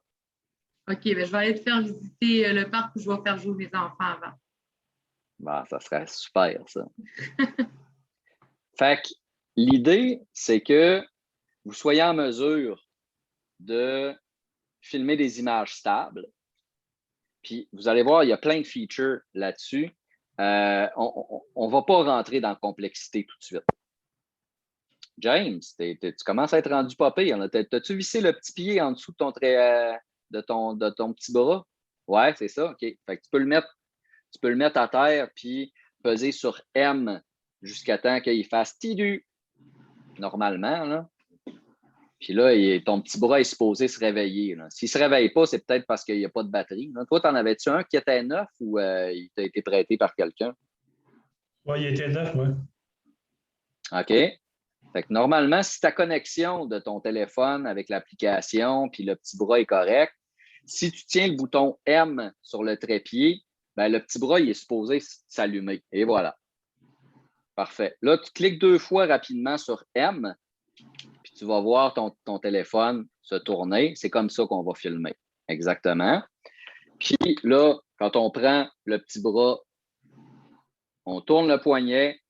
OK, ben, je vais aller te faire visiter le parc où je vais faire jouer mes enfants avant. Bon, ça serait super, ça. Fait que l'idée, c'est que vous soyez en mesure de filmer des images stables. Puis vous allez voir, il y a plein de features là-dessus. On ne va pas rentrer dans la complexité tout de suite. James, tu commences à être rendu pas pire. T'as-tu vissé le petit pied en dessous de de ton petit bras? Ouais, c'est ça. OK. Fait que tu peux le mettre à terre puis peser sur M jusqu'à temps qu'il fasse tidu. Normalement, là. Puis là, ton petit bras est supposé se réveiller. S'il ne se réveille pas, c'est peut-être parce qu'il n'y a pas de batterie. Là. Toi, t'en avais-tu un qui était neuf ou il t'a été prêté par quelqu'un? Oui, il était neuf, moi. OK. Fait que normalement, si ta connexion de ton téléphone avec l'application puis le petit bras est correct, si tu tiens le bouton M sur le trépied, ben, le petit bras il est supposé s'allumer. Et voilà. Parfait. Là, tu cliques 2 fois rapidement sur M, puis tu vas voir ton téléphone se tourner. C'est comme ça qu'on va filmer. Exactement. Puis là, quand on prend le petit bras, on tourne le poignet,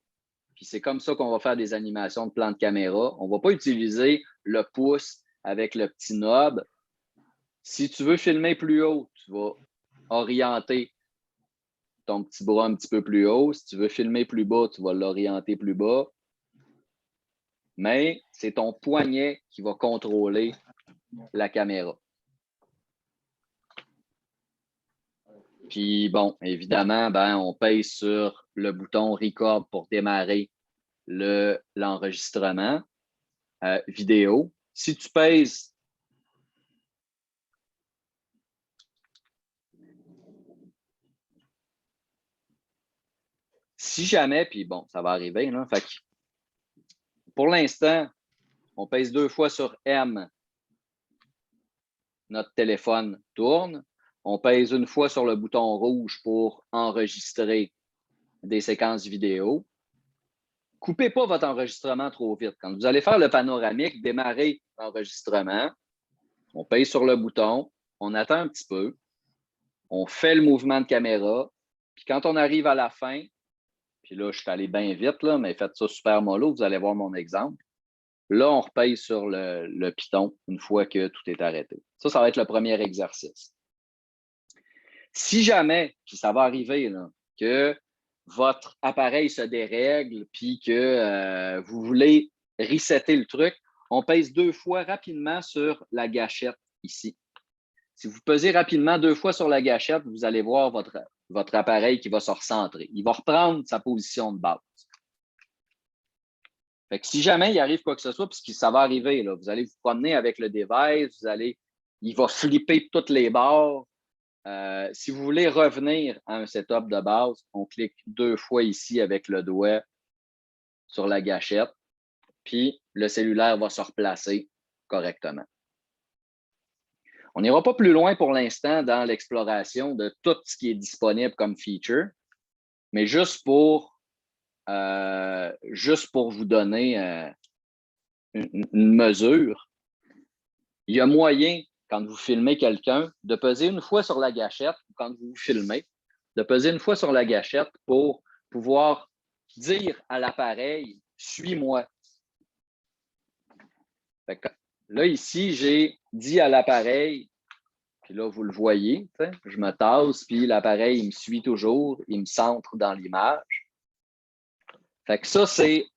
puis c'est comme ça qu'on va faire des animations de plan de caméra. On ne va pas utiliser le pouce avec le petit knob. Si tu veux filmer plus haut, tu vas orienter ton petit bras un petit peu plus haut. Si tu veux filmer plus bas, tu vas l'orienter plus bas. Mais c'est ton poignet qui va contrôler la caméra. Puis bon, évidemment, on pèse sur le bouton Record pour démarrer l'enregistrement vidéo. Si tu pèses si jamais, puis bon, ça va arriver, là, fait que pour l'instant, on pèse 2 fois sur M, notre téléphone tourne. On pèse 1 fois sur le bouton rouge pour enregistrer des séquences vidéo. Coupez pas votre enregistrement trop vite. Quand vous allez faire le panoramique, démarrez l'enregistrement. On pèse sur le bouton, on attend un petit peu, on fait le mouvement de caméra, puis quand on arrive à la fin, puis là, je suis allé bien vite, là, mais faites ça super mollo, vous allez voir mon exemple. Là, on repèse sur le piton une fois que tout est arrêté. Ça va être le premier exercice. Si jamais, puis ça va arriver, là, que votre appareil se dérègle puis que vous voulez resetter le truc, on pèse 2 fois rapidement sur la gâchette ici. Si vous pesez rapidement 2 fois sur la gâchette, vous allez voir votre appareil qui va se recentrer. Il va reprendre sa position de base. Fait que si jamais il arrive quoi que ce soit, puisque ça va arriver, là, vous allez vous promener avec le device, il va flipper toutes les barres. Si vous voulez revenir à un setup de base, on clique 2 fois ici avec le doigt sur la gâchette, puis le cellulaire va se replacer correctement. On n'ira pas plus loin pour l'instant dans l'exploration de tout ce qui est disponible comme feature, mais juste pour vous donner une mesure, il y a moyen, quand vous filmez quelqu'un, de peser 1 fois sur la gâchette, quand vous filmez, de peser 1 fois sur la gâchette pour pouvoir dire à l'appareil « Suis-moi ». Là, ici, j'ai dit à l'appareil, puis là, vous le voyez, je me tasse, puis l'appareil, il me suit toujours, il me centre dans l'image. Fait que ça, c'est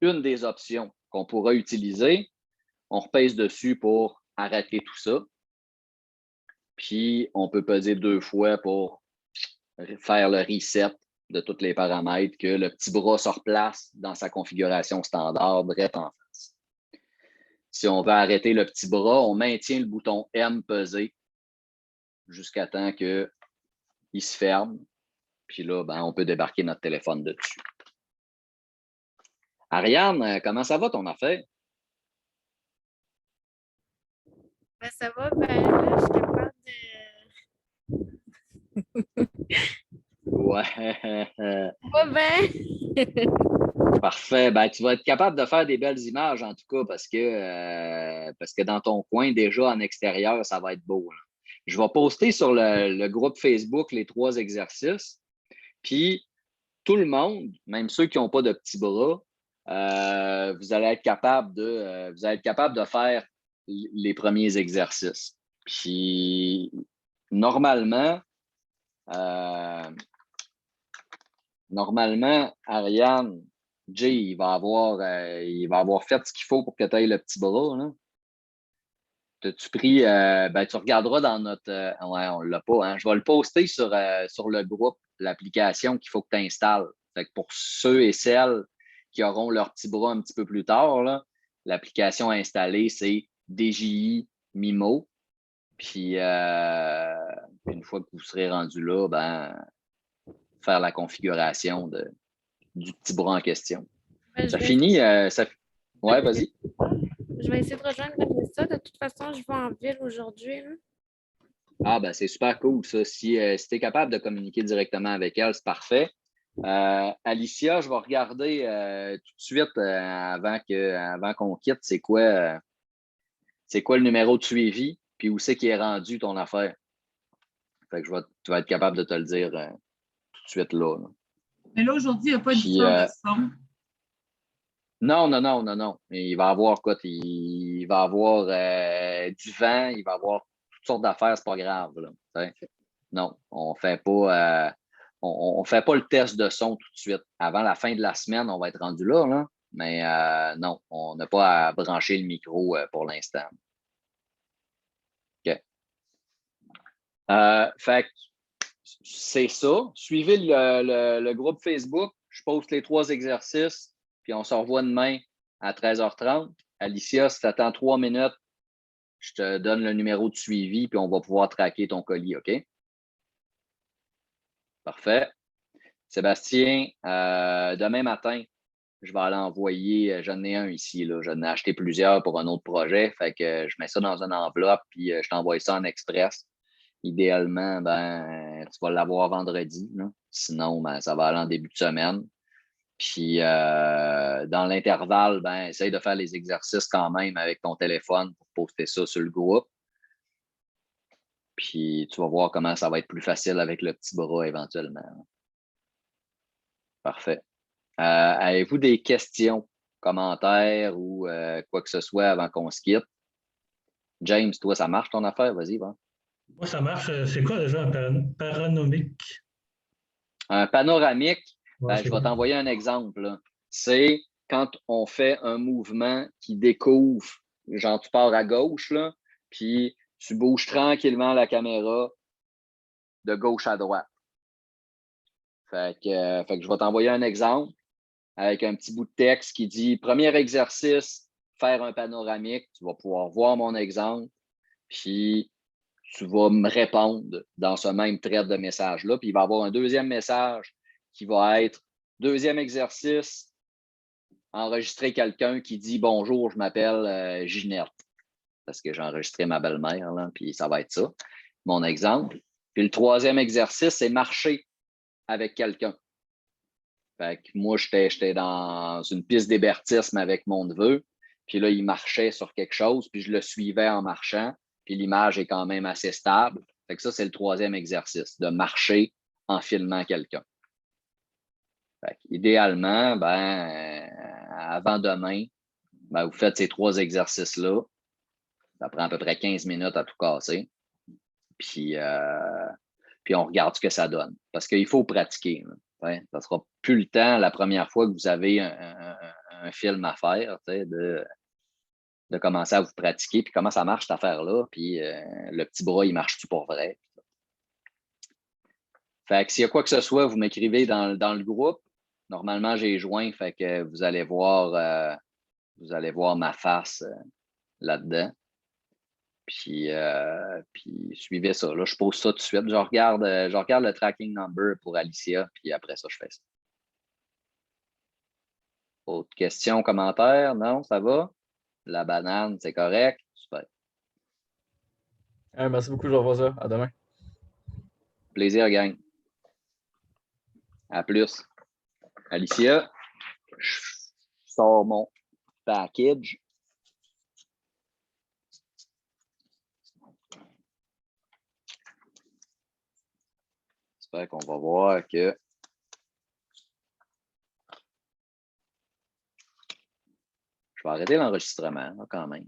une des options qu'on pourra utiliser. On repèse dessus pour arrêter tout ça. Puis, on peut peser 2 fois pour faire le reset de tous les paramètres, que le petit bras se replace dans sa configuration standard, direct en face. Si on veut arrêter le petit bras, on maintient le bouton M pesé jusqu'à temps qu'il se ferme. Puis là, on peut débarquer notre téléphone dessus. Ariane, comment ça va ton affaire? Ça va, là, je suis capable Ouais. Va bien. Parfait. Ben, tu vas être capable de faire des belles images, en tout cas, parce que dans ton coin, déjà en extérieur, ça va être beau, là. Je vais poster sur le groupe Facebook les 3 exercices. Puis, tout le monde, même ceux qui n'ont pas de petits bras, vous allez être capable de faire les premiers exercices. Puis, normalement, Ariane, Jay, il va avoir fait ce qu'il faut pour que tu ailles le petit bras, là. T'as-tu pris, ben, tu regarderas dans notre. Ouais, on ne l'a pas, hein. Je vais le poster sur le groupe, l'application qu'il faut que tu installes. Fait que pour ceux et celles qui auront leur petit bras un petit peu plus tard, là, l'application à installer, c'est DJI Mimo. Puis une fois que vous serez rendu là, ben, faire la configuration du petit bras en question. Ben, Ça finit. Ouais, vas-y. Je vais essayer de rejoindre Vanessa. De toute façon, je vais en ville aujourd'hui, là. Ah, ben c'est super cool, ça. Si tu es capable de communiquer directement avec elle, c'est parfait. Alicia, je vais regarder tout de suite avant qu'on quitte, c'est quoi le numéro de suivi, puis où c'est qui est rendu ton affaire. Fait que tu vas être capable de te le dire tout de suite là. Mais là, aujourd'hui, il n'y a pas Puis, d'histoire de son. Non. Il va avoir quoi? Il va avoir du vent, il va avoir toutes sortes d'affaires, c'est pas grave, là, t'sais. Non, on fait pas on fait pas le test de son tout de suite. Avant la fin de la semaine, on va être rendu là, là. Mais non, on n'a pas à brancher le micro pour l'instant. OK. Fait que c'est ça. Suivez le groupe Facebook. Je poste les 3 exercices, puis on se revoit demain à 13h30. Alicia, si tu attends 3 minutes, je te donne le numéro de suivi, puis on va pouvoir traquer ton colis, OK? Parfait. Sébastien, demain matin, je vais aller envoyer, j'en ai un ici, là. J'en ai acheté plusieurs pour un autre projet. Fait que je mets ça dans une enveloppe, puis je t'envoie ça en express. Idéalement, ben, tu vas l'avoir vendredi, là. Sinon, ben, ça va aller en début de semaine. Puis, dans l'intervalle, ben, essaye de faire les exercices quand même avec ton téléphone pour poster ça sur le groupe. Puis, tu vas voir comment ça va être plus facile avec le petit bras éventuellement. Parfait. Avez-vous des questions, commentaires ou quoi que ce soit avant qu'on se quitte? James, toi, ça marche ton affaire? Vas-y, va. Moi, ça marche. C'est quoi déjà un paranomique? Un panoramique, Ouais, ben, je vais t'envoyer un exemple, là. C'est quand on fait un mouvement qui découvre, genre tu pars à gauche, là, puis tu bouges tranquillement la caméra de gauche à droite. Fait que je vais t'envoyer un exemple avec un petit bout de texte qui dit premier exercice, faire un panoramique. Tu vas pouvoir voir mon exemple, puis tu vas me répondre dans ce même trait de message-là. Puis il va y avoir un deuxième message qui va être deuxième exercice, enregistrer quelqu'un qui dit bonjour, je m'appelle Ginette, parce que j'ai enregistré ma belle-mère, là, puis ça va être ça, mon exemple. Puis le troisième exercice, c'est marcher avec quelqu'un. Fait que moi, j'étais dans une piste d'hébertisme avec mon neveu, puis là, il marchait sur quelque chose, puis je le suivais en marchant, puis l'image est quand même assez stable. Fait que ça, c'est le troisième exercice, de marcher en filmant quelqu'un. Idéalement, ben, avant demain, ben, vous faites ces 3 exercices-là. Ça prend à peu près 15 minutes à tout casser. Puis on regarde ce que ça donne. Parce qu'il faut pratiquer. Ouais, ça ne sera plus le temps la première fois que vous avez un film à faire, de commencer à vous pratiquer, puis comment ça marche cette affaire-là, puis le petit bras, il marche-tu pour vrai? Fait que s'il y a quoi que ce soit, vous m'écrivez dans le groupe. Normalement, j'ai joint, fait que vous allez voir ma face là-dedans. Puis suivez ça. Là, je pose ça tout de suite. Je regarde le tracking number pour Alicia, puis après ça, je fais ça. Autre question, commentaire? Non, ça va? La banane, c'est correct? Super. Merci beaucoup, je revois ça. À demain. plaisir, gang. À plus. Alicia, je sors mon package. J'espère qu'on va voir que je vais arrêter l'enregistrement quand même.